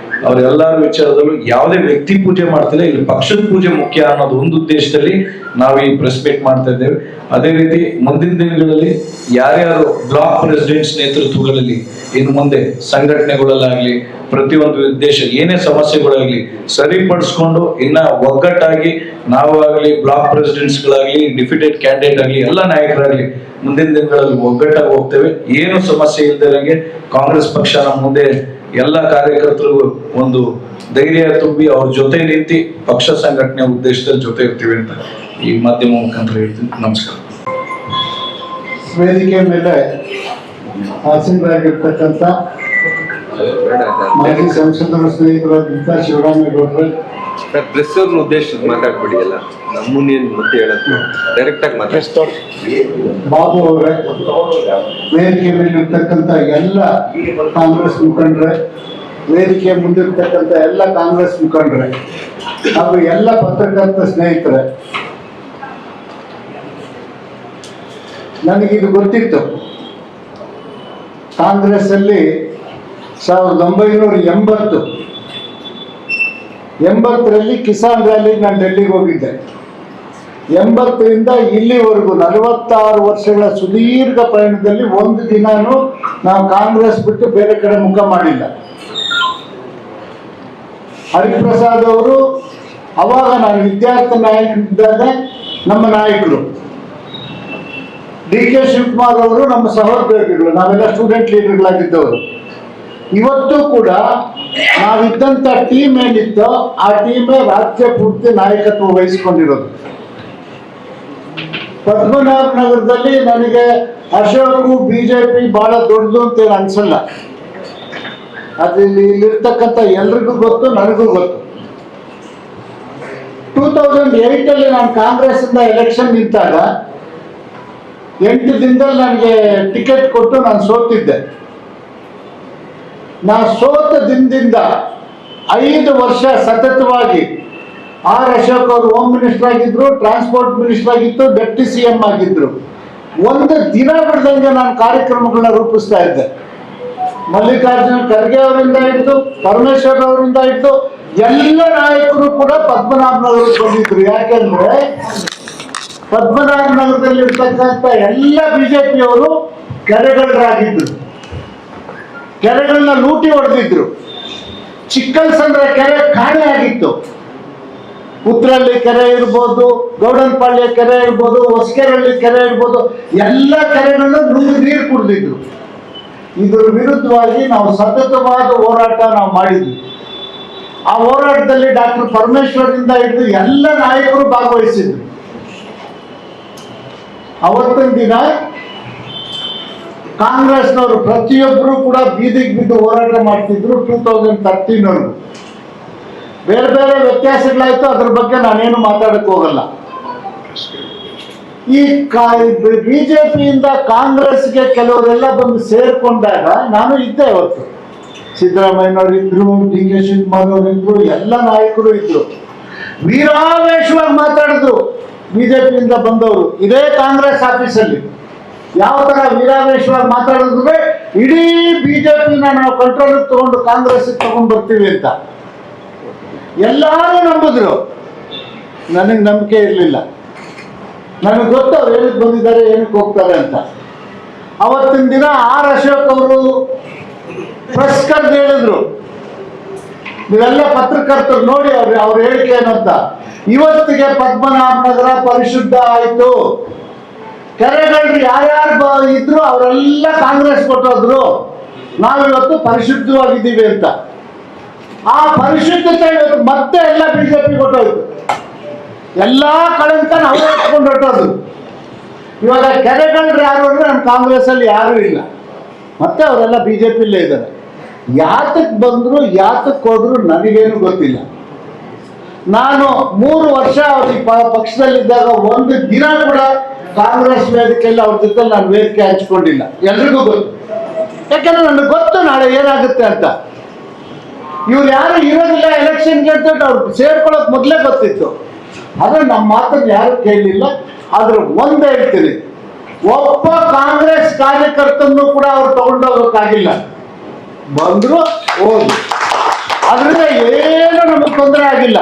ಅವರೆಲ್ಲರ ವಿಚಾರದಲ್ಲೂ ಯಾವುದೇ ವ್ಯಕ್ತಿ ಪೂಜೆ ಮಾಡ್ತಿಲ್ಲ, ಇಲ್ಲಿ ಪಕ್ಷದ ಪೂಜೆ ಮುಖ್ಯ ಅನ್ನೋದು ಒಂದು ಉದ್ದೇಶದಲ್ಲಿ ನಾವು ಈ ಪ್ರೆಸ್ ಮೀಟ್ ಮಾಡ್ತಾ ಇದ್ದೇವೆ. ಅದೇ ರೀತಿ ಮುಂದಿನ ದಿನಗಳಲ್ಲಿ ಯಾರ್ಯಾರು ಬ್ಲಾಕ್ ಪ್ರೆಸಿಡೆಂಟ್ಸ್ ನೇತೃತ್ವಗಳಲ್ಲಿ ಇನ್ನು ಮುಂದೆ ಸಂಘಟನೆಗಳಲ್ಲಾಗ್ಲಿ ಪ್ರತಿಯೊಂದು ಉದ್ದೇಶ ಏನೇ ಸಮಸ್ಯೆಗಳಾಗ್ಲಿ ಸರಿಪಡಿಸ್ಕೊಂಡು ಇನ್ನ ಒಗ್ಗಟ್ಟಾಗಿ ನಾವು ಆಗ್ಲಿ ಬ್ಲಾಕ್ ಪ್ರೆಸಿಡೆಂಟ್ಸ್ಗಳಾಗ್ಲಿ ಡಿಫಿಡೆಡ್ ಕ್ಯಾಂಡಿಡೇಟ್ ಆಗ್ಲಿ ಎಲ್ಲ ನಾಯಕರಾಗ್ಲಿ ಮುಂದಿನ ದಿನಗಳಲ್ಲಿ ಒಗ್ಗಟ್ಟಾಗಿ ಹೋಗ್ತೇವೆ. ಏನು ಸಮಸ್ಯೆ ಇಲ್ದಿರಂಗೆ ಕಾಂಗ್ರೆಸ್ ಪಕ್ಷ ನಮ್ಮ ಮುಂದೆ ಎಲ್ಲ ಕಾರ್ಯಕರ್ತರಿಗೂ ಒಂದು ಧೈರ್ಯ ತುಂಬಿ ಅವ್ರ ಜೊತೆ ನಿಂತು ಪಕ್ಷ ಸಂಘಟನೆ ಉದ್ದೇಶದಲ್ಲಿ ಜೊತೆ ಇರ್ತೀವಿ ಅಂತ ಈ ಮಾಧ್ಯಮ ಮುಖಾಂತರ ಹೇಳ್ತೀನಿ. ನಮಸ್ಕಾರ. ವೇದಿಕೆ ಮೇಲೆ ಆಸೀನರಾಗಿರ್ತಕ್ಕಂಥ ಮಾಜಿ ಸಂಸದರ ಸ್ನೇಹಿತರಾದಂಥ ಶಿವರಾಮೇಗೌಡರು, ಪ್ರೆಸ್ ಅವ್ರನ್ನ ಉದ್ದೇಶಿಸಿ ಮಾತಾಡ್ಬಿಡಿ ಎಲ್ಲ ನಮ್ಮನ್ನೇನು ಮತ್ತೆ ಹೇಳೋದು ಡೈರೆಕ್ಟ್ ಆಗಿ ಮಾತಾಡ್ತಾರೆ. ಬಾಬು ಅವರೇ, ವೇದಿಕೆ ಮೇಲಿರ್ತಕ್ಕಂಥ ಎಲ್ಲ ಕಾಂಗ್ರೆಸ್ ಮುಖಂಡರೇ, ವೇದಿಕೆ ಮುಂದಿರ್ತಕ್ಕಂಥ ಎಲ್ಲ ಕಾಂಗ್ರೆಸ್ ಮುಖಂಡರೇ ಹಾಗೂ ಎಲ್ಲ ಪತ್ರಕರ್ತ ಸ್ನೇಹಿತರೆ, ನನಗಿದು ಗೊತ್ತಿತ್ತು. ಕಾಂಗ್ರೆಸ್ ಅಲ್ಲಿ 1980ರಲ್ಲಿ ಕಿಸಾನ್ ರ್ಯಾಲಿಗೆ ನಾನು ಡೆಲ್ಲಿಗೆ ಹೋಗಿದ್ದೆ. 80ರಿಂದ ಇಲ್ಲಿವರೆಗೂ 46 ವರ್ಷಗಳ ಸುದೀರ್ಘ ಪಯಣದಲ್ಲಿ ಒಂದು ದಿನಾನು ನಾವು ಕಾಂಗ್ರೆಸ್ ಬಿಟ್ಟು ಬೇರೆ ಕಡೆ ಮುಖ ಮಾಡಿಲ್ಲ. ಹರಿಪ್ರಸಾದ್ ಅವರು ಅವಾಗ ನಾನು ವಿದ್ಯಾರ್ಥಿ ನಾಯಕರಿದ್ದಾಗ ನಮ್ಮ ನಾಯಕರು, ಡಿ.ಕೆ. ಶಿವಕುಮಾರ್ ಅವರು ನಮ್ಮ ಸಹೋದರಗಳು, ನಾವೆಲ್ಲ ಸ್ಟೂಡೆಂಟ್ ಲೀಡರ್ಗಳಾಗಿದ್ದವರು. ಇವತ್ತು ಕೂಡ ನಾವಿದ್ದಂಥ ಟೀಮ್ ಏನಿತ್ತೋ ಆ ಟೀಮೇ ರಾಜ್ಯ ಪೂರ್ತಿ ನಾಯಕತ್ವ ವಹಿಸಿಕೊಂಡಿರೋದು. ಪದ್ಮನಾಭ ನಗರದಲ್ಲಿ ನನಗೆ ಅಶೋಕು ಬಿಜೆಪಿ ಬಹಳ ದೊಡ್ಡದು ಅಂತ ಏನು ಅನ್ಸಲ್ಲ. ಅದು ಇಲ್ಲಿರ್ತಕ್ಕಂಥ ಎಲ್ರಿಗೂ ಗೊತ್ತು, ನನಗೂ ಗೊತ್ತು. 2008 ನಾನು ಕಾಂಗ್ರೆಸ್ ಇಂದ ಎಲೆಕ್ಷನ್ ನಿಂತಾಗ 8 ದಿನದಲ್ಲಿ ನನಗೆ ಟಿಕೆಟ್ ಕೊಟ್ಟು ನಾನು ಸೋತಿದ್ದೆ. ನಾನು ಸೋತ ದಿನದಿಂದ 5 ವರ್ಷ ಸತತವಾಗಿ ಆರ್ ಅಶೋಕ್ ಅವರು ಹೋಮ್ ಮಿನಿಸ್ಟರ್ ಆಗಿದ್ರು, ಟ್ರಾನ್ಸ್ಪೋರ್ಟ್ ಮಿನಿಸ್ಟರ್ ಆಗಿತ್ತು, ಡೆಪ್ಟಿ CM ಆಗಿದ್ರು. ಒಂದು ದಿನ ಬಿಡದಂಗೆ ನಾನು ಕಾರ್ಯಕ್ರಮಗಳನ್ನ ರೂಪಿಸ್ತಾ ಇದ್ದೆ. ಮಲ್ಲಿಕಾರ್ಜುನ ಖರ್ಗೆ ಅವರಿಂದ ಹಿಡಿದು ಪರಮೇಶ್ವರ್ ಅವರಿಂದ ಹಿಡಿದು ಎಲ್ಲ ನಾಯಕರು ಕೂಡ ಪದ್ಮನಾಭನಗರಕ್ಕೆ ಬಂದಿದ್ರು. ಯಾಕೆಂದ್ರೆ ಪದ್ಮನಾಭನಗರದಲ್ಲಿ ಇರ್ತಕ್ಕಂಥ ಎಲ್ಲ ಬಿಜೆಪಿಯವರು ಕೆರೆಗಳರಾಗಿದ್ರು, ಕೆರೆಗಳನ್ನ ಲೂಟಿ ಹೊಡೆದಿದ್ರು. ಚಿಕ್ಕಲ್ಸಂದ್ರ ಕೆರೆ ಕಾಣೆ ಆಗಿತ್ತು. ಉತ್ತರಳ್ಳಿ ಕೆರೆ ಇರ್ಬೋದು, ಗೌಡನಪಾಳ್ಯ ಕೆರೆ ಇರ್ಬೋದು, ಹೊಸಕೆರಳ್ಳಿ ಕೆರೆ ಇರ್ಬೋದು, ಎಲ್ಲ ಕೆರೆಗಳನ್ನ ನೀರು ಕುಡಿದಿದ್ರು. ಇದರ ವಿರುದ್ಧವಾಗಿ ನಾವು ಸತತವಾದ ಹೋರಾಟ ನಾವು ಮಾಡಿದ್ವಿ. ಆ ಹೋರಾಟದಲ್ಲಿ ಡಾಕ್ಟರ್ ಪರಮೇಶ್ವರಿಂದ ಹಿಡಿದು ಎಲ್ಲ ನಾಯಕರು ಭಾಗವಹಿಸಿದ್ರು. ಅವತ್ತಿನ ದಿನ ಕಾಂಗ್ರೆಸ್ನವರು ಪ್ರತಿಯೊಬ್ಬರು ಕೂಡ ಬೀದಿಗೆ ಬಿದ್ದು ಹೋರಾಟ ಮಾಡ್ತಿದ್ರು. 2013ವರೆಗೂ ಬೇರೆ ಬೇರೆ ವ್ಯತ್ಯಾಸಗಳಾಯ್ತು, ಅದ್ರ ಬಗ್ಗೆ ನಾನೇನು ಮಾತಾಡಕ್ ಹೋಗಲ್ಲ. ಈ ಬಿಜೆಪಿಯಿಂದ ಕಾಂಗ್ರೆಸ್ಗೆ ಕೆಲವರೆಲ್ಲ ಬಂದು ಸೇರ್ಕೊಂಡಾಗ ನಾನು ಇದ್ದೆ. ಅವತ್ತು ಸಿದ್ದರಾಮಯ್ಯನವರು ಇದ್ರು, ಡಿ.ಕೆ. ಶಿವಕುಮಾರ್ ಅವರು ಇದ್ರು, ಎಲ್ಲ ನಾಯಕರು ಇದ್ರು. ವೀರಾವೇಶವಾಗಿ ಮಾತಾಡಿದ್ರು ಬಿಜೆಪಿಯಿಂದ ಬಂದವರು ಇದೇ ಕಾಂಗ್ರೆಸ್ ಆಫೀಸಲ್ಲಿ. ಯಾವ ತರ ವೀರಾವೇಶವಾಗಿ ಮಾತಾಡಿದ್ರೆ ಇಡೀ ಬಿಜೆಪಿನ ನಾವು ಕಂಟ್ರೋಲ್ ತಗೊಂಡು ಕಾಂಗ್ರೆಸ್ ತಗೊಂಡು ಬರ್ತೀವಿ ಅಂತ ಎಲ್ಲಾರು ನಂಬಿದ್ರು. ನನಗೆ ನಂಬಿಕೆ ಇರಲಿಲ್ಲ. ನನಗೆ ಗೊತ್ತು ಅವ್ರು ಏನಕ್ಕೆ ಬಂದಿದ್ದಾರೆ, ಏನಕ್ಕೆ ಹೋಗ್ತಾರೆ ಅಂತ. ಅವತ್ತಿನ ದಿನ ಆರ್ ಅಶೋಕ್ ಅವರು ಪ್ರೆಸ್ ಕರೆದು ಹೇಳಿದ್ರು, ನೀವೆಲ್ಲ ಪತ್ರಕರ್ತರು ನೋಡಿ ಅವ್ರ ಹೇಳಿಕೆ ಏನಂತ, ಇವತ್ತಿಗೆ ಪದ್ಮನಾಭನಗರ ಪರಿಶುದ್ಧ ಆಯ್ತು. ಕೆರೆಗಳು ಯಾರ್ಯಾರು ಇದ್ರು ಅವರೆಲ್ಲ ಕಾಂಗ್ರೆಸ್ ಕೊಟ್ಟೋದ್ರು, ನಾವಿವತ್ತು ಪರಿಶುದ್ಧವಾಗಿದ್ದೀವಿ ಅಂತ. ಆ ಪರಿಶುದ್ಧತೆ ಇವತ್ತು ಮತ್ತೆ ಎಲ್ಲ ಬಿಜೆಪಿ ಕೊಟ್ಟೋಯ್ತು. ಎಲ್ಲಾ ಕಳಂಕ ನಾವು ಹಾಕೊಂಡು ಹೊಟ್ಟೋದು. ಇವಾಗ ಕೆರೆಗಳು ಯಾರು ಅಂದ್ರೆ ನಮ್ಮ ಕಾಂಗ್ರೆಸ್ ಅಲ್ಲಿ ಯಾರು ಇಲ್ಲ, ಮತ್ತೆ ಅವರೆಲ್ಲ ಬಿಜೆಪಿಲೇ ಇದ್ದಾರೆ. ಯಾತಕ್ ಬಂದ್ರು ಯಾತಕ್ ಹೋದ್ರು ನನಗೇನು ಗೊತ್ತಿಲ್ಲ. ನಾನು 3 ವರ್ಷ ಅವ್ರಿಗೆ ಪಕ್ಷದಲ್ಲಿದ್ದಾಗ ಒಂದು ದಿನ ಕೂಡ ಕಾಂಗ್ರೆಸ್ ವೇದಿಕೆಯಲ್ಲಿ ಅವ್ರ ಜೊತೆ ನಾನು ವೇದಿಕೆ ಹಂಚ್ಕೊಂಡಿಲ್ಲ. ಎಲ್ರಿಗೂ ಗೊತ್ತು. ಯಾಕಂದ್ರೆ ನನಗೆ ಗೊತ್ತು ನಾಳೆ ಏನಾಗುತ್ತೆ ಅಂತ. ಇವ್ರು ಯಾರು ಇರೋದಿಲ್ಲ ಎಲೆಕ್ಷನ್ಗೆ ಅಂತ ಅವ್ರು ಸೇರ್ಕೊಳ್ಳೋಕೆ ಮೊದಲೇ ಗೊತ್ತಿತ್ತು. ಆದ್ರೆ ನಮ್ಮ ಮಾತನ್ನು ಯಾರು ಕೇಳಲಿಲ್ಲ. ಆದ್ರೆ ಒಂದ್ ಹೇಳ್ತೀನಿ, ಒಬ್ಬ ಕಾಂಗ್ರೆಸ್ ಕಾರ್ಯಕರ್ತನ್ನು ಕೂಡ ಅವ್ರು ತಗೊಂಡೋಗಕ್ಕಾಗಿಲ್ಲ. ಬಂದ್ರು ಹೋದ್ರು, ಅದರಿಂದ ಏನು ನಮಗೆ ತೊಂದರೆ ಆಗಿಲ್ಲ.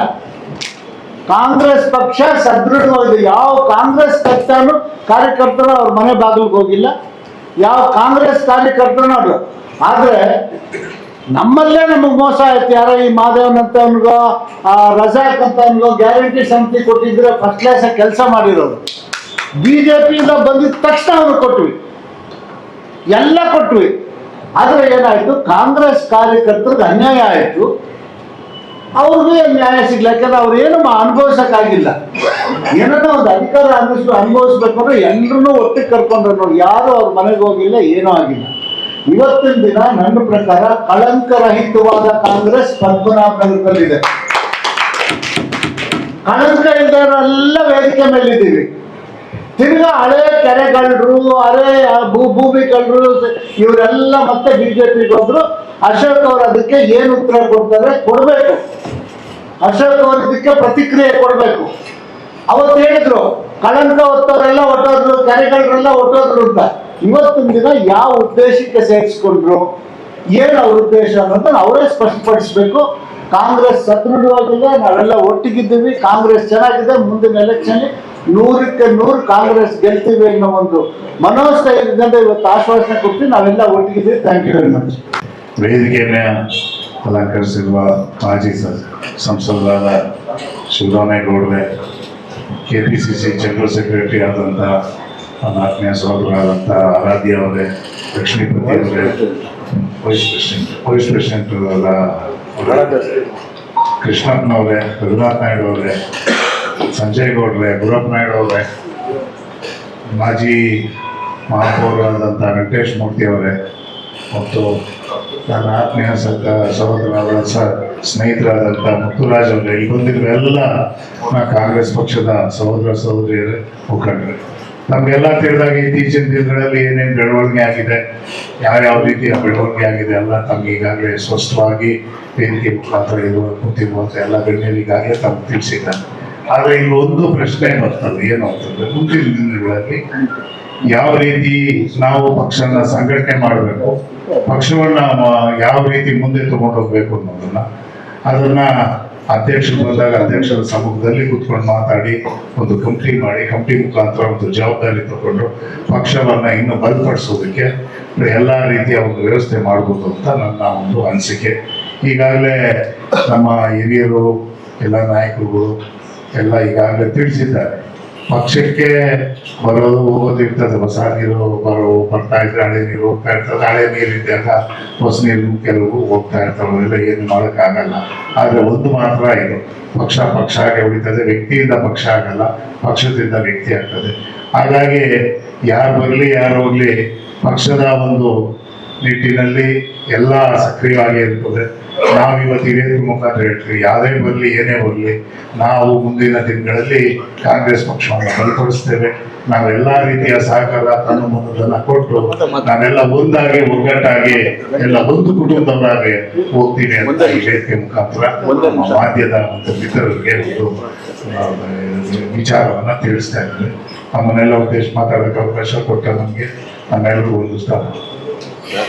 ಕಾಂಗ್ರೆಸ್ ಪಕ್ಷ ಸದೃಢವಾಗಿದೆ. ಯಾವ ಕಾಂಗ್ರೆಸ್ ಕಾರ್ಯಕರ್ತರು ಅವ್ರ ಮನೆ ಬಾಗಿಲಿಗೆ ಹೋಗಿಲ್ಲ, ಯಾವ ಕಾಂಗ್ರೆಸ್ ಕಾರ್ಯಕರ್ತರು ಅವ್ರು. ಆದ್ರೆ ನಮ್ಮಲ್ಲೇ ನಮಗೆ ಮೋಸ ಆಯ್ತು. ಯಾರೋ ಈ ಮಾದೇವನ್ ಅಂತ ಅವನಿಗೋ ರಜಾಕ್ ಅಂತ ಅವನಿಗೋ ಗ್ಯಾರಂಟಿ ಸಮಿತಿ ಕೊಟ್ಟಿದ್ರೆ ಫಸ್ಟ್ ಕ್ಲಾಸ್ ಕೆಲಸ ಮಾಡಿರೋರು. ಬಿಜೆಪಿಯಿಂದ ಬಂದಿದ ತಕ್ಷಣ ಅವ್ರು ಕೊಟ್ವಿ, ಎಲ್ಲ ಕೊಟ್ವಿ. ಆದ್ರೆ ಏನಾಯ್ತು, ಕಾಂಗ್ರೆಸ್ ಕಾರ್ಯಕರ್ತರಿಗೆ ಅನ್ಯಾಯ ಆಯ್ತು. ಅವ್ರಿಗೆ ನ್ಯಾಯ ಸಿಗ್ಲ. ಯಾಕಂದ್ರೆ ಅವ್ರು ಏನು ಅನುಭವಿಸಕ್ಕಾಗಿಲ್ಲ. ಏನೋ ಒಂದು ಅಧಿಕಾರ ಅನುಭವಿಸ್ಬೇಕು ಅಂದ್ರೆ ಎಲ್ಲರೂ ಒಟ್ಟಿಗೆ ಕರ್ಕೊಂಡ್ರು ನೋಡಿ. ಯಾರು ಅವ್ರ ಮನೆಗೆ ಹೋಗಿಲ್ಲ, ಏನೂ ಆಗಿಲ್ಲ. ಇವತ್ತಿನ ದಿನ ನನ್ನ ಪ್ರಕಾರ ಕಳಂಕರಹಿತವಾದ ಕಾಂಗ್ರೆಸ್ ಪದ್ಮನಾಭನಗರದಲ್ಲಿದೆ. ಕಳಂಕ ಇಲ್ದವರೆಲ್ಲ ವೇದಿಕೆ ಮೇಲಿದ್ದೀವಿ. ತಿರ್ಗಾ ಹಳೆ ಕೆರೆಗಳ್ರು, ಹಳೆ ಭೂಮಿಗಳ್ರು ಇವರೆಲ್ಲ ಮತ್ತೆ ಬಿಜೆಪಿಗೆ ಹೋದ್ರು. ಅಶೋಕ್ ಅವರು ಅದಕ್ಕೆ ಏನು ಉತ್ತರ ಕೊಡ್ತಾರೆ ಕೊಡ್ಬೇಕು. ಅಶೋಕ್ ಅವರು ಇದಕ್ಕೆ ಪ್ರತಿಕ್ರಿಯೆ ಕೊಡ್ಬೇಕು. ಅವತ್ತು ಹೇಳಿದ್ರು ಕಳಂಕ ಹೊತ್ತವರೆಲ್ಲ ಹೊಟ್ಟೋದ್ರು, ಕೆರೆಗಳ್ರೆಲ್ಲ ಹೊಟ್ಟೋದ್ರು ಅಂತ. ಇವತ್ತಿನ ದಿನ ಯಾವ ಉದ್ದೇಶಕ್ಕೆ ಸೇರಿಸ್ಕೊಂಡ್ರು, ಏನು ಅವ್ರ ಉದ್ದೇಶ ಅನ್ನೋದನ್ನ ಅವರೇ ಸ್ಪಷ್ಟಪಡಿಸ್ಬೇಕು. ಕಾಂಗ್ರೆಸ್ ಸದೃಢವಾಗಿಲ್ಲ, ನಾವೆಲ್ಲ ಒಟ್ಟಿಗಿದ್ದೀವಿ, ಕಾಂಗ್ರೆಸ್ ಚೆನ್ನಾಗಿದೆ, ಮುಂದಿನ ಎಲೆಕ್ಷನ್ 100ಕ್ಕೆ 100 ಕಾಂಗ್ರೆಸ್ ಗೆಲ್ತೀವಿ ಅನ್ನೋ ಒಂದು ಮನೋಸ್ಥೈರ್ಯದಿಂದ ಇವತ್ತು ಆಶ್ವಾಸನೆ ಕೊಟ್ಟು ನಾವೆಲ್ಲ ಒಟ್ಟಿಗಿದ್ದೀವಿ. Thank you very much. ವೇದಿಕೆಯನ್ನು ಅಲಂಕರಿಸಿರುವ ಮಾಜಿ ಸಂಸದರಾದ ಶಿವರಾಮೇಗೌಡರೇ, KPCC ಜನರಲ್ ಸೆಕ್ರೆಟರಿ ಆದಂಥ ನನ್ನ ಆತ್ಮೀಯ ಸಹೋದರರಾದಂಥ ಆರಾಧ್ಯ ಅವರೇ, ಲಕ್ಷ್ಮೀಪತಿ ಅವರೇ, ವೈಸ್ ಪ್ರೆಸಿಡೆಂಟ್ ಕೃಷ್ಣಪ್ಪನವರೇ, ರಘುನಾಥ್ ನಾಯ್ಡು ಅವರೇ, ಸಂಜಯ್ ಗೌಡ್ರೆ, ಗುರಪ್ಪ ನಾಯ್ಡು ಅವರೇ, ಮಾಜಿ ಮಹಾಪೌರರಾದಂಥ ವೆಂಕಟೇಶ್ ಮೂರ್ತಿ ಅವರೇ, ಮತ್ತು ನನ್ನ ಆತ್ಮೀಯ ಸಹೋದರರಾದ ಸ್ನೇಹಿತರಾದಂಥ ಮುತ್ತುರಾಜ್ ಅವರೇ, ಇಲ್ಲಿ ಬಂದಿರುವ ಎಲ್ಲ ಕಾಂಗ್ರೆಸ್ ಪಕ್ಷದ ಸಹೋದರ ಸಹೋದರಿಯರೇ, ಮುಖಂಡರು, ನಮಗೆಲ್ಲ ತಿಳಿದಾಗ ಇತ್ತೀಚಿನ ದಿನಗಳಲ್ಲಿ ಏನೇನು ಬೆಳವಣಿಗೆ ಆಗಿದೆ, ಯಾವ್ಯಾವ ರೀತಿಯ ಬೆಳವಣಿಗೆ ಆಗಿದೆ ಎಲ್ಲ ತಮ್ಗೆ ಈಗಾಗಲೇ ಸ್ಪಷ್ಟವಾಗಿ ವೇದಿಕೆ ಮುಖಾಂತರ ಕೂತಿರುವಂಥ ಎಲ್ಲ ಗಣ್ಯರಿಗಾಗಲೇ ತಮ್ಗೆ ತಿಳಿಸಿದ್ದಾರೆ. ಆದರೆ ಇಲ್ಲಿ ಒಂದು ಪ್ರಶ್ನೆ ಬರ್ತದೆ, ಏನು ಅಂತಂದ್ರೆ ಮುಂದಿನ ದಿನಗಳಲ್ಲಿ ಯಾವ ರೀತಿ ನಾವು ಪಕ್ಷನ ಸಂಘಟನೆ ಮಾಡಬೇಕು, ಪಕ್ಷವನ್ನ ಯಾವ ರೀತಿ ಮುಂದೆ ತಗೊಂಡು ಹೋಗ್ಬೇಕು ಅನ್ನೋದನ್ನ ಅದನ್ನ ಅಧ್ಯಕ್ಷರು ಬಂದಾಗ ಅಧ್ಯಕ್ಷರ ಸಮ್ಮುಖದಲ್ಲಿ ಕೂತ್ಕೊಂಡು ಮಾತಾಡಿ ಒಂದು ಕಮಿಟಿ ಮಾಡಿ, ಕಮಿಟಿ ಮುಖಾಂತರ ಒಂದು ಜವಾಬ್ದಾರಿ ತಗೊಂಡು ಪಕ್ಷವನ್ನ ಇನ್ನು ಬಲಪಡಿಸೋದಕ್ಕೆ ಎಲ್ಲ ರೀತಿಯ ಒಂದು ವ್ಯವಸ್ಥೆ ಮಾಡ್ಬೋದು ಅಂತ ನನ್ನ ಒಂದು ಅನಿಸಿಕೆ. ಈಗಾಗಲೇ ನಮ್ಮ ಹಿರಿಯರು ಎಲ್ಲ ನಾಯಕರುಗಳು ಎಲ್ಲ ಈಗಾಗಲೇ ತಿಳಿಸಿದ್ದಾರೆ. ಪಕ್ಷಕ್ಕೆ ಬರೋದು ಹೋಗೋದು ಇರ್ತದೆ, ಹೊಸ ನೀರು ಬರ್ತಾ ಇದ್ರೆ ಹಳೆ ನೀರು ಹೋಗ್ತಾ ಇರ್ತದೆ, ಹಳೆ ನೀರು ಇದ್ದಾಗ ಹೊಸ ನೀರು ಕೆಲವು ಹೋಗ್ತಾ ಇರ್ತಾವೆ, ಎಲ್ಲ ಏನು ಮಾಡೋಕ್ಕಾಗಲ್ಲ. ಆದರೆ ಒಂದು ಮಾತ್ರ ಇದು, ಪಕ್ಷ ಆಗಿ ಉಳಿತದೆ, ವ್ಯಕ್ತಿಯಿಂದ ಪಕ್ಷ ಆಗಲ್ಲ, ಪಕ್ಷದಿಂದ ವ್ಯಕ್ತಿ ಆಗ್ತದೆ. ಹಾಗಾಗಿ ಯಾರು ಬರಲಿ ಯಾರು ಹೋಗ್ಲಿ ಪಕ್ಷದ ಒಂದು ನಿಟ್ಟಿನಲ್ಲಿ ಎಲ್ಲ ಸಕ್ರಿಯವಾಗಿ ಇರ್ತದೆ. ನಾವು ಇವತ್ತು ಹಿರಿಯರ ಮುಖಾಂತರ ಹೇಳ್ತೀವಿ, ಯಾವುದೇ ಬರಲಿ ಏನೇ ಬರಲಿ ನಾವು ಮುಂದಿನ ದಿನಗಳಲ್ಲಿ ಕಾಂಗ್ರೆಸ್ ಪಕ್ಷವನ್ನು ಬಲಪಡಿಸ್ತೇವೆ. ನಾವೆಲ್ಲ ರೀತಿಯ ಸಹಕಾರ ತನ್ನ ಕೊಟ್ಟು ನಾವೆಲ್ಲ ಒಂದಾಗಿ ಒಗ್ಗಟ್ಟಾಗಿ ಎಲ್ಲ ಒಂದು ಕುಟುಂಬದವರಾಗಿ ಹೋಗ್ತೀವಿ ಅಂತ ಈ ವೇದಿಕೆ ಮುಖಾಂತರ ಮಾಧ್ಯಮದ ಮತ್ತು ಮಿತ್ರರಿಗೆ ಒಂದು ವಿಚಾರವನ್ನ ತಿಳಿಸ್ತಾ ಇದ್ದಾರೆ. ನಮ್ಮನ್ನೆಲ್ಲ ಉದ್ದೇಶ ಮಾತಾಡೋಕೆ ಅವಕಾಶ ಕೊಟ್ಟ ನಮಗೆ ನಮ್ಮೆಲ್ಲರಿಗೂ ಒಂದು ಸ್ಥಾನ.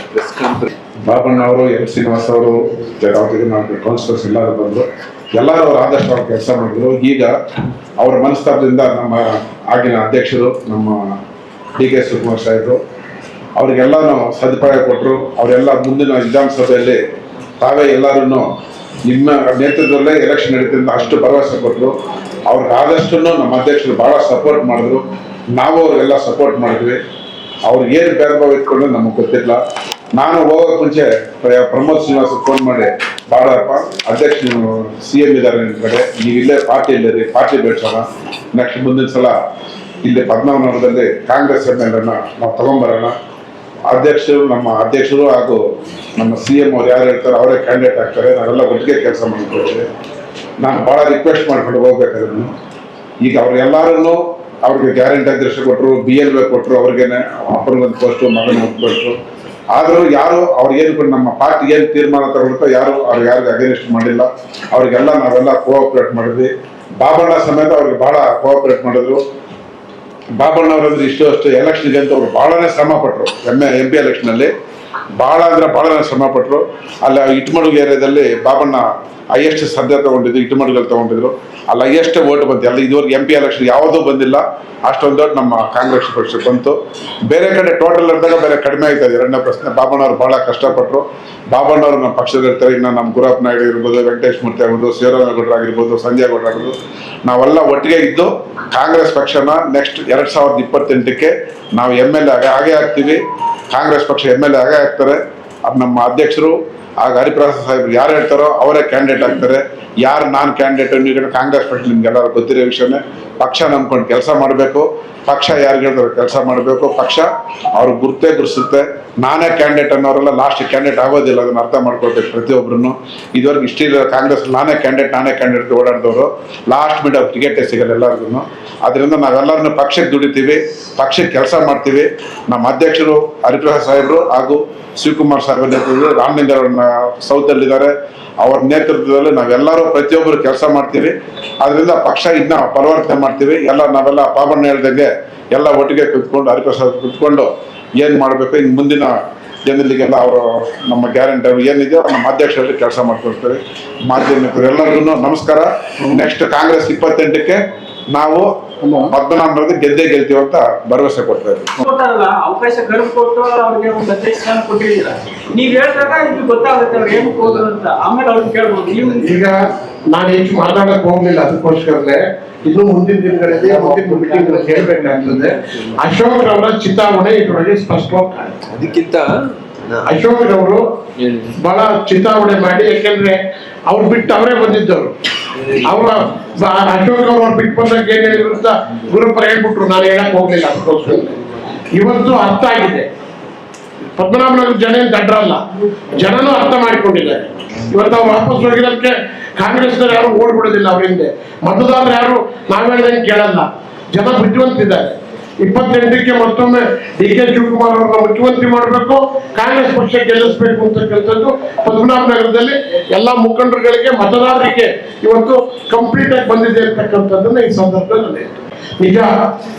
ಬಾಬಣ್ಣ ಅವರು, ಎಂ ಶ್ರೀನಿವಾಸ್ ಅವರು, ಕೌನ್ಸಿಲರ್ಸ್ ಎಲ್ಲರೂ ಬಂದರು. ಎಲ್ಲರೂ ಅವ್ರು ಆದಷ್ಟು ಅವ್ರು ಕೆಲಸ ಮಾಡಿದ್ರು. ಈಗ ಅವರ ಮನಸ್ತಾಪದಿಂದ ನಮ್ಮ ಆಗಿನ ಅಧ್ಯಕ್ಷರು ನಮ್ಮ DK ಶಿವಕುಮಾರ್ ಸಾಹೇಬರು ಅವರಿಗೆಲ್ಲನೂ ಸದುಪಾಯ ಕೊಟ್ಟರು. ಅವರೆಲ್ಲ ಮುಂದಿನ ವಿಧಾನಸಭೆಯಲ್ಲಿ ತಾವೇ ಎಲ್ಲರೂ ನಿಮ್ಮ ನೇತೃತ್ವದಲ್ಲೇ ಎಲೆಕ್ಷನ್ ನಡೀತಿದ್ದ ಅಷ್ಟು ಭರವಸೆ ಕೊಟ್ಟರು. ಅವ್ರಿಗೆ ಆದಷ್ಟು ನಮ್ಮ ಅಧ್ಯಕ್ಷರು ಭಾಳ ಸಪೋರ್ಟ್ ಮಾಡಿದ್ರು. ನಾವು ಅವ್ರಿಗೆಲ್ಲ ಸಪೋರ್ಟ್ ಮಾಡಿದ್ವಿ. ಅವ್ರಿಗೆ ಏನು ಭೇದ ಭಾವ ಇಟ್ಕೊಂಡು ನಮಗೆ ಗೊತ್ತಿಲ್ಲ. ನಾನು ಹೋಗೋಕೆ ಮುಂಚೆ ಪ್ರಮೋದ್ ಶ್ರೀನಿವಾಸ ಫೋನ್ ಮಾಡಿ, ಬಾಳಪ್ಪ ಅಧ್ಯಕ್ಷ ನೀವು CM ಇದ್ದಾರೆ ನಿಮ್ಮ ಕಡೆ, ನೀವು ಇಲ್ಲೇ ಪಾರ್ಟಿಯಲ್ಲಿರಿ, ಪಾರ್ಟಿ ಬೆಳೆಸೋಣ, ನೆಕ್ಸ್ಟ್ ಮುಂದಿನ ಸಲ ಇಲ್ಲಿ ಪದ್ಮನಾಭನಗರದಲ್ಲಿ ಕಾಂಗ್ರೆಸ್ MLA ನಾವು ತಗೊಂಬರೋಣ. ನಮ್ಮ ಅಧ್ಯಕ್ಷರು ಹಾಗೂ ನಮ್ಮ CM ಅವ್ರು ಯಾರು ಹೇಳ್ತಾರೆ ಅವರೇ ಕ್ಯಾಂಡಿಡೇಟ್ ಆಗ್ತಾರೆ, ನಾವೆಲ್ಲ ಒಟ್ಟಿಗೆ ಕೆಲಸ ಮಾಡ್ಕೊಳ್ತೀವಿ. ನಾನು ಭಾಳ ರಿಕ್ವೆಸ್ಟ್ ಮಾಡ್ಕೊಂಡು ಹೋಗ್ಬೇಕಾದ್ರೆ ಈಗ ಅವ್ರಿಗೆಲ್ಲರೂ ಅವ್ರಿಗೆ ಗ್ಯಾರಂಟಿ ಅಧ್ಯಕ್ಷ ಕೊಟ್ಟರು, BLO ಕೊಟ್ಟರು, ಅವ್ರಿಗೇನೆ ಅಪ್ಪನಿಗೊಂದು ಪೋಸ್ಟು, ಮಗನಿಗೊಂದು ಪೋಸ್ಟು. ಆದರೂ ಯಾರು ಅವ್ರಿಗೇನು ಕೊಟ್ಟು ನಮ್ಮ ಪಾರ್ಟಿ ಏನು ತೀರ್ಮಾನ ತಗೊಳ್ತೋ ಯಾರು ಯಾರಿಗೂ ಅಗೇನಿಸ್ಟ್ ಮಾಡಿಲ್ಲ. ಅವ್ರಿಗೆಲ್ಲ ನಾವೆಲ್ಲ ಕೋಆಪರೇಟ್ ಮಾಡಿದ್ವಿ. ಬಾಬಣ್ಣ ಸಮೇತ ಅವ್ರಿಗೆ ಭಾಳ ಕೋಆಪರೇಟ್ ಮಾಡಿದ್ರು. ಬಾಬಣ್ಣ ಅವರಂದ್ರೆ ಅಷ್ಟು ಎಲೆಕ್ಷನ್ಗೆ ಅಂತ ಅವ್ರು ಭಾಳನೇ ಶ್ರಮ ಪಟ್ಟರು. MP ಎಲೆಕ್ಷನಲ್ಲಿ ಭಾಳನೇ ಶ್ರಮ ಪಟ್ಟರು. ಅಲ್ಲಿ ಇಟ್ಮಡುಗು ಏರಿಯಾದಲ್ಲಿ ಬಾಬಣ್ಣ ಹೈಯೆಸ್ಟ್ ಸದ್ಯ ತಗೊಂಡಿದ್ದು, ಇಟ್ಮಡುಗಲ್ಲಿ ತಗೊಂಡಿದ್ರು. ಅಲ್ಲಿ ಹೈಯೆಸ್ಟ್ ಓಟ್ ಬಂತು. ಎಲ್ಲ ಇದುವರೆಗೆ MP ಎಲೆಕ್ಷನ್ ಯಾವುದೂ ಬಂದಿಲ್ಲ, ಅಷ್ಟೊಂದು ದೊಡ್ಡ ನಮ್ಮ ಕಾಂಗ್ರೆಸ್ ಪಕ್ಷಕ್ಕೆ ಬಂತು. ಬೇರೆ ಕಡೆ ಟೋಟಲ್ ಇದ್ದಾಗ ಬೇರೆ ಕಡಿಮೆ ಆಯ್ತಾ ಇದೆ. ಎರಡನೇ ಪ್ರಶ್ನೆ, ಬಾಬಣ್ಣವ್ರು ಭಾಳ ಕಷ್ಟಪಟ್ಟರು. ಬಾಬಣ್ಣವ್ರು ನಮ್ಮ ಪಕ್ಷದಲ್ಲಿ ಇರ್ತಾರೆ. ಇನ್ನು ನಮ್ಮ ಗುರಪ್ಪ ನಾಯ್ಡು ಇರ್ಬೋದು, ವೆಂಕಟೇಶ್ ಮೂರ್ತಿ ಆಗ್ಬೋದು, ಶಿವರಾಮೇಗೌಡರು ಆಗಿರ್ಬೋದು, ಸಂಜಯ್ ಗೌಡ್ರು ಆಗಿರ್ಬೋದು, ನಾವೆಲ್ಲ ಒಟ್ಟಿಗೆ ಇದ್ದು ಕಾಂಗ್ರೆಸ್ ಪಕ್ಷನ ನೆಕ್ಸ್ಟ್ 2028ಕ್ಕೆ ನಾವು MLA ಆಗೇ ಆಗ್ತೀವಿ. ಕಾಂಗ್ರೆಸ್ ಪಕ್ಷ MLA ಆಗೇ ಆಗ್ತಾರೆ. ಅದು ನಮ್ಮ ಅಧ್ಯಕ್ಷರು ಆಗ ಹರಿಪ್ರಸಾದ್ ಸಾಹೇಬ್ರು ಯಾರು ಹೇಳ್ತಾರೋ ಅವರೇ ಕ್ಯಾಂಡಿಡೇಟ್ ಆಗ್ತಾರೆ. ಯಾರು ನಾನು ಕ್ಯಾಂಡಿಡೇಟ್ ನೀವು ಕಾಂಗ್ರೆಸ್ ಪಕ್ಷ ನಿಮ್ಗೆಲ್ಲರೂ ಗೊತ್ತಿರೋ ವಿಷಯನೇ. ಪಕ್ಷ ನಂಬ್ಕೊಂಡು ಕೆಲಸ ಮಾಡಬೇಕು, ಪಕ್ಷ ಯಾರಿಗೆ ಹೇಳ್ತಾರೆ ಕೆಲಸ ಮಾಡಬೇಕು, ಪಕ್ಷ ಅವ್ರಿಗೆ ಗುರುತಿಸುತ್ತೆ. ನಾನೇ ಕ್ಯಾಂಡಿಡೇಟ್ ಅನ್ನೋರೆಲ್ಲ ಲಾಸ್ಟ್ ಕ್ಯಾಂಡಿಡೇಟ್ ಆಗೋದಿಲ್ಲ, ಅದನ್ನ ಅರ್ಥ ಮಾಡ್ಕೊಳ್ಬೇಕು ಪ್ರತಿಯೊಬ್ಬರನ್ನು. ಇದುವರೆಗೆ ಇಷ್ಟಿಲ್ಲ ಕಾಂಗ್ರೆಸ್ ನಾನೇ ಕ್ಯಾಂಡಿಡೇಟ್ ಓಡಾಡಿದವರು ಲಾಸ್ಟ್ ಮಿಡ್ ಟಿಕೆಟೇ ಸಿಗಲ್ಲ ಎಲ್ಲರಿಗೂ. ಅದರಿಂದ ನಾವೆಲ್ಲರನ್ನು ಪಕ್ಷಕ್ಕೆ ದುಡಿತೀವಿ, ಪಕ್ಷಕ್ಕೆ ಕೆಲಸ ಮಾಡ್ತೀವಿ. ನಮ್ಮ ಅಧ್ಯಕ್ಷರು ಹರಿಪ್ರಸಾದ್ ಸಾಹೇಬರು ಹಾಗೂ ಶಿವಕುಮಾರ್ ಸಾಹೇಬ್ ನೇತೃತ್ವದಲ್ಲಿ ರಾಮಲಿಂಗರವ್ರನ್ನ ಸೌತಲ್ಲಿದ್ದಾರೆ, ಅವ್ರ ನೇತೃತ್ವದಲ್ಲಿ ನಾವೆಲ್ಲರೂ ಪ್ರತಿಯೊಬ್ಬರು ಕೆಲಸ ಮಾಡ್ತೀವಿ. ಅದರಿಂದ ಪಕ್ಷ ಇದನ್ನ ಪರಿವರ್ತನೆ ಮಾಡ್ತೀವಿ. ನಾವೆಲ್ಲ ಪಾಪಣ್ಣ ಹೇಳ್ದಂಗೆ ಎಲ್ಲ ಒಟ್ಟಿಗೆ ಕುತ್ಕೊಂಡು ಹರಿಪ್ರಸಾದ್ ಕುತ್ಕೊಂಡು ಏನು ಮಾಡಬೇಕು ಇನ್ನು ಮುಂದಿನ ಜನರಿಗೆಲ್ಲ ಅವರು ನಮ್ಮ ಗ್ಯಾರಂಟಿ ಏನಿದೆಯೋ ನಮ್ಮ ಅಧ್ಯಕ್ಷರಲ್ಲಿ ಕೆಲಸ ಮಾಡ್ಕೊಳ್ತಾರೆ. ಮಾಧ್ಯಮಿಕರು ಎಲ್ಲರಿಗೂ ನಮಸ್ಕಾರ. ನೆಕ್ಸ್ಟ್ ಕಾಂಗ್ರೆಸ್ 28ಕ್ಕೆ ನಾವು ಪದ್ಮನಾಭರಿಗೆ ಗೆಲ್ತೀವಿ ಅಂತ ಭರವಸೆ ಕೊಡ್ತಾ ಇದ್ದೀವಿ. ಅವಕಾಶ ಕೊಟ್ಟು ಅವ್ರಿಗೆ ಒಂದು ಅಧ್ಯಕ್ಷ ಕೊಟ್ಟಿದ್ದೀರಾ, ನೀವ್ ಹೇಳಿದಾಗ ನಿಮ್ಗೆ ಗೊತ್ತಾಗುತ್ತೆ ಅವ್ರು ಏನು ಹೋದ್ರು ಅಂತ. ಆಮೇಲೆ ಅವ್ರಿಗೆ ಕೇಳ್ಬೋದು. ಈಗ ನಾನು ಹೆಚ್ಚು ಮಾತಾಡಕ್ ಹೋಗ್ಲಿಲ್ಲ, ಅದಕ್ಕೋಸ್ಕರನೇ ಇದು ಮುಂದಿನ ದಿನಗಳಲ್ಲಿ ಮುಂದಿನ ಮೀಟಿಂಗ್ ಹೇಳ್ಬೇಕಾಗ್ತದೆ. ಅಶೋಕ್ ಅವರ ಚಿತಾವಣೆ ಇದರೊಳಗೆ ಸ್ಪಷ್ಟವಾಗಿ ಅದಕ್ಕಿಂತ ಅಶೋಕ್ ಅವರು ಬಹಳ ಚಿತಾವಣೆ ಮಾಡಿ, ಯಾಕೆಂದ್ರೆ ಅವ್ರು ಬಿಟ್ಟು ಅವರೇ ಬಂದಿದ್ದವರು. ಅವರ ಅಶೋಕ್ ಅವ್ರು ಬಿಟ್ಟು ಬಂದಾಗ ಏನ್ ಹೇಳಿದ್ರು ಅಂತ ಗುರುಪರ ಹೇಳ್ಬಿಟ್ರು, ನಾನು ಹೇಳಕ್ ಹೋಗ್ಲಿಲ್ಲ. ಅದಕ್ಕೋಸ್ಕರ ಇವತ್ತು ಅರ್ಥ ಆಗಿದೆ. ಪದ್ಮನಾಭನಗರ ಜನ ಏನ್ ದಡ್ರಲ್ಲ, ಜನನೂ ಅರ್ಥ ಮಾಡಿಕೊಂಡಿದ್ದಾರೆ. ಇವತ್ತು ಅವ್ರು ವಾಪಸ್ ಹೋಗಿರೋದಕ್ಕೆ ಕಾಂಗ್ರೆಸ್ನವ್ರು ಯಾರು ಓಡ್ಬಿಡೋದಿಲ್ಲ ಅವ್ರ ಹಿಂದೆ. ಮತದಾರರು ಯಾರು ನಾವ್ ಹೇಳ್ದಂಗೆ ಕೇಳಲ್ಲ, ಜನ ಬುದ್ಧಿವಂತಿದ್ದಾರೆ. 28ಕ್ಕೆ ಮತ್ತೊಮ್ಮೆ ಡಿ.ಕೆ. ಶಿವಕುಮಾರ್ ಅವ್ರನ್ನ ಮುಖ್ಯಮಂತ್ರಿ ಮಾಡಬೇಕು, ಕಾಂಗ್ರೆಸ್ ಪಕ್ಷ ಗೆಲ್ಲಿಸಬೇಕು ಅಂತಕ್ಕಂಥದ್ದು ಪದ್ಮನಾಭನಗರದಲ್ಲಿ ಎಲ್ಲಾ ಮುಖಂಡರುಗಳಿಗೆ ಮತದಾರರಿಗೆ ಇವತ್ತು ಕಂಪ್ಲೀಟ್ ಆಗಿ ಬಂದಿದೆ ಅಂತಕ್ಕಂಥದ್ದನ್ನ ಈ ಸಂದರ್ಭದಲ್ಲಿ ನಿಜ.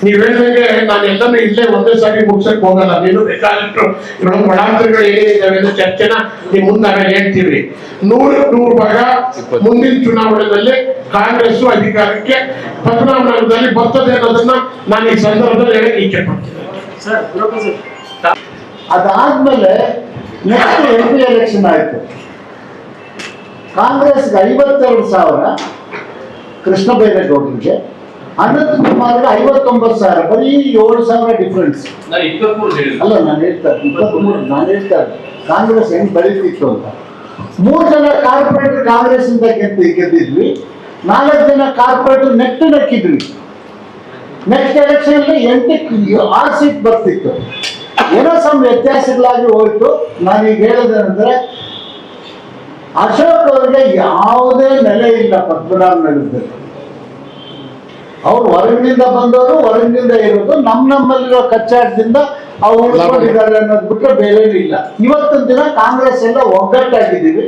ನೀವ್ ಹೇಳ್ದಂಗೆ ನಾನು ಎಲ್ಲನೂ ಇಲ್ಲೇ ಒಂದೇ ಸಾರಿ ಮುಗ್ಸಕ್ ಹೋಗಲ್ಲ. ನೀನು ಬೇಕಾದಷ್ಟು ಇವಾಗ ಒಳಾಂತರಗಳು ಏನಿದ್ದಾವೆ ಅಂದ್ರೆ ಚರ್ಚೆನ ನೀವು ಮುಂದೆ ಹೇಳ್ತೀವಿ. 100 ಭಾಗ ಮುಂದಿನ ಚುನಾವಣೆಯಲ್ಲಿ ಕಾಂಗ್ರೆಸ್ ಅಧಿಕಾರಕ್ಕೆ ಪದ್ಮನಾಭನಗರದಲ್ಲಿ ಬರ್ತದೆ ಅನ್ನೋದನ್ನ ನಾನು ಈ ಸಂದರ್ಭದಲ್ಲಿ ಹೇಳಕ್ ಇಚ್ಛೆ ಪಡ್ತೀನಿ. ಅದಾದ್ಮೇಲೆ ನೆಕ್ಸ್ಟ್ MP ಎಲೆಕ್ಷನ್ ಆಯ್ತು. ಕಾಂಗ್ರೆಸ್ಗೆ 52,000, ಕೃಷ್ಣ ಬೈರೇಗೌಡರಿಗೆ, ಅನಂತ್ ಕುಮಾರ್ಗೆ 59,000, ಬರೀ 7,000 ಡಿಫ್ರೆನ್ಸ್. ಅಲ್ಲ ನಾನು ಹೇಳ್ತಾರೆ 23, ನಾನು ಹೇಳ್ತಾರೆ ಕಾಂಗ್ರೆಸ್ ಹೆಂಗ್ ಬೆಳೀತಿತ್ತು ಅಂತ. 3 ಜನ ಕಾರ್ಪೊರೇಟರ್ ಕಾಂಗ್ರೆಸ್ ಇಂದ ಗೆದ್ದಿದ್ವಿ, 4 ಜನ ಕಾರ್ಪೊರೇಟರ್ ನಕ್ಕಿದ್ವಿ. ನೆಕ್ಸ್ಟ್ ಎಲೆಕ್ಷನ್ ಅಲ್ಲಿ 6 ಸೀಟ್ ಬರ್ತಿತ್ತು. ಏನೋ ವ್ಯತ್ಯಾಸಗಳಾಗಿ ಹೋಯ್ತು. ನಾನೀಗ ಹೇಳೋದೇನೆಂದ್ರೆ ಅಶೋಕ್ ಅವರಿಗೆ ಯಾವುದೇ ನೆಲೆ ಇಲ್ಲ ಪದ್ಮನಾಭನಗರದಲ್ಲಿ. ಅವ್ರು ಹೊರಗಿನಿಂದ ಬಂದವರು, ಹೊರಗಿನಿಂದ ಇರೋದು, ನಮ್ಮಲ್ಲಿರೋ ಕಚ್ಚಾಟದಿಂದ ಅವ್ರು ಉಳ್ಕೊಂಡಿದ್ದಾರೆ ಅನ್ನೋದು ಬಿಟ್ಟರೆ ಬೇರೆ ಇಲ್ಲ. ಇವತ್ತಿನ ದಿನ ಕಾಂಗ್ರೆಸ್ ಎಲ್ಲ ಒಗ್ಗಟ್ಟಾಗಿದ್ದೀವಿ.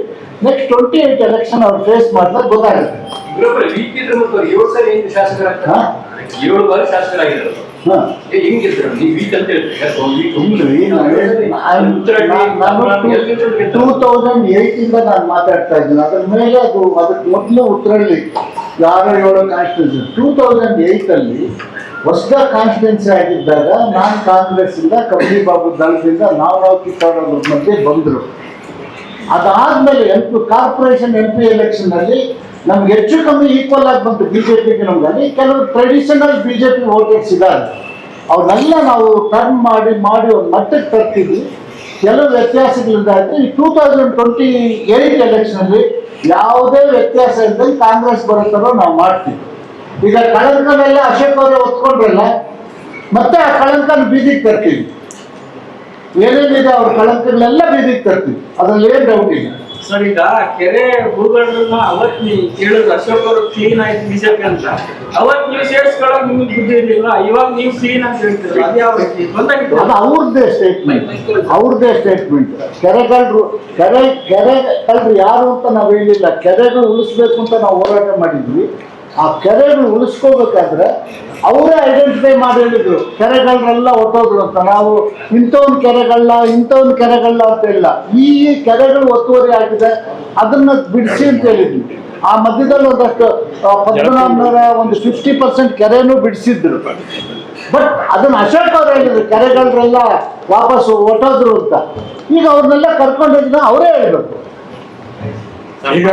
ನೆಕ್ಸ್ಟ್ 28 ಎಲೆಕ್ಷನ್ ಅವ್ರು ಫೇಸ್ ಮಾಡಿದಾಗ ಗೊತ್ತಾಗುತ್ತೆ. ನಾನು 2008 ಇಂದ ನಾನು ಮಾತಾಡ್ತಾ ಇದ್ದೀನಿ. ಅದ್ರ ಮೇಲೆ ಅದಕ್ಕೆ ಮೊದಲು ಉತ್ತರಳ್ಳಿ ಯಾರೋ 7 ಕಾನ್ಸ್ಟಿಟ್ಯೂನ್ಸಿ 2008 ಅಲ್ಲಿ ಹೊಸದಾಗಿ ಕಾನ್ಸ್ಟಿಟ್ಯೂನ್ಸಿ ಆಗಿದ್ದಾಗ ನಾನು ಕಾಂಗ್ರೆಸ್ ಇಂದ ಕಬಡ್ಡಿ ಬಾಬು ದಳದಿಂದ ನಾವು ಕಿತ್ತಾಡೋದ್ರ ಮಧ್ಯೆ ಬಂದ್ರು. ಅದಾದ್ಮೇಲೆ ಕಾರ್ಪೊರೇಷನ್ MP ಎಲೆಕ್ಷನ್ ಅಲ್ಲಿ ನಮ್ಗೆ ಹೆಚ್ಚು ಕಮ್ಮಿ ಈಕ್ವಲ್ ಆಗಿ ಬಂತು ಬಿಜೆಪಿಗೆ. ನಮ್ಗೆ ಕೆಲವು ಟ್ರೆಡಿಷನಲ್ ಬಿಜೆಪಿ ವೋಟರ್ಸ್ ಇದ್ದಾರೆ, ಅವನ್ನೆಲ್ಲ ನಾವು ಟರ್ನ್ ಮಾಡಿ ಒಂದು ಮಟ್ಟಕ್ಕೆ ತರ್ತಿದ್ವಿ. ಕೆಲವು ವ್ಯತ್ಯಾಸಗಳಿಂದ ಆಯ್ತು. ಈ 2028 ಎಲೆಕ್ಷನ್ ಅಲ್ಲಿ ಯಾವುದೇ ವ್ಯತ್ಯಾಸ ಇದ್ದಂಗೆ ಕಾಂಗ್ರೆಸ್ ಬರುತ್ತಾರೋ ನಾವು ಮಾಡ್ತೀವಿ. ಈಗ ಕಳಂಕನೆಲ್ಲ ಅಶೋಕ್ ಅವರೇ ಒತ್ಕೊಂಡ್ರಲ್ಲ, ಮತ್ತೆ ಆ ಕಳಂಕನ ಬೀದಿಗೆ ತರ್ತೀವಿ. ಏನೇನಿದೆ ಅವ್ರ ಕಳಂಕಗಳೆಲ್ಲ ಬೀದಿಗೆ ತರ್ತೀವಿ, ಅದ್ರಲ್ಲಿ ಏನ್ ಡೌಟ್ ಇಲ್ಲ. ಸರ್, ಈಗ ಕೆರೆ ಭೂಗಳನ್ನ ಅವತ್ ನೀವು ಕೇಳಿದ್ರು ಅಶೋಕ್ ಅವರು ಕ್ಲೀನ್ ಆಯ್ತು ಬಿಜೆಪಿ ಅಂತ. ಅವತ್ ನೀವು ಸೇರ್ಸ್ಕೊಳ್ಳೋಕೆ ನಿಮ್ಗೆ ಬುದ್ಧಿ ಇರ್ಲಿಲ್ಲ, ಇವಾಗ ನೀವು ಕ್ಲೀನ್ ಅಂತ ಹೇಳ್ತೀರ. ಅದು ಯಾವ ರೀತಿ ಬಂದಾಗಿತ್ತು? ಅದು ಅವ್ರದ್ದೇ ಸ್ಟೇಟ್ಮೆಂಟ್. ಕೆರೆಗಳು ಯಾರು ಅಂತ ನಾವು ಹೇಳಿಲ್ಲ. ಕೆರೆಗಳು ಉಳಿಸ್ಬೇಕು ಅಂತ ನಾವು ಹೋರಾಟ ಮಾಡಿದ್ವಿ. ಆ ಕೆರೆಗಳು ಉಳಿಸ್ಕೋಬೇಕಾದ್ರೆ ಅವರೇ ಐಡೆಂಟಿಫೈ ಮಾಡಿ ಹೇಳಿದ್ರು ಕೆರೆಗಳನ್ನೆಲ್ಲ ಒತ್ತೋದ್ರು ಅಂತ. ನಾವು ಇಂಥವ್ನ ಕೆರೆಗಳನ್ನ ಅಂತ ಹೇಳಿಲ್ಲ. ಈ ಕೆರೆಗಳು ಒತ್ತುವರಿ ಆಗಿದೆ, ಅದನ್ನ ಬಿಡಿಸಿ ಅಂತ ಹೇಳಿದ್ವಿ. ಆ ಮಧ್ಯದಲ್ಲಿ ಒಂದಷ್ಟು ಪದ್ಮನಾಭನಗರ ಒಂದು 50% ಕೆರೆನೂ ಬಿಡಿಸಿದ್ರು. ಬಟ್ ಅದನ್ನ ಅಶೋಕ್ ಅವ್ರು ಹೇಳಿದ್ರು ಕೆರೆಗಳನ್ನೆಲ್ಲ ವಾಪಸ್ ಒಟ್ಟೋದ್ರು ಅಂತ. ಈಗ ಅವ್ರನ್ನೆಲ್ಲ ಕರ್ಕೊಂಡಿದ್ನ ಅವರೇ ಹೇಳ್ಬೇಕು. ಈಗ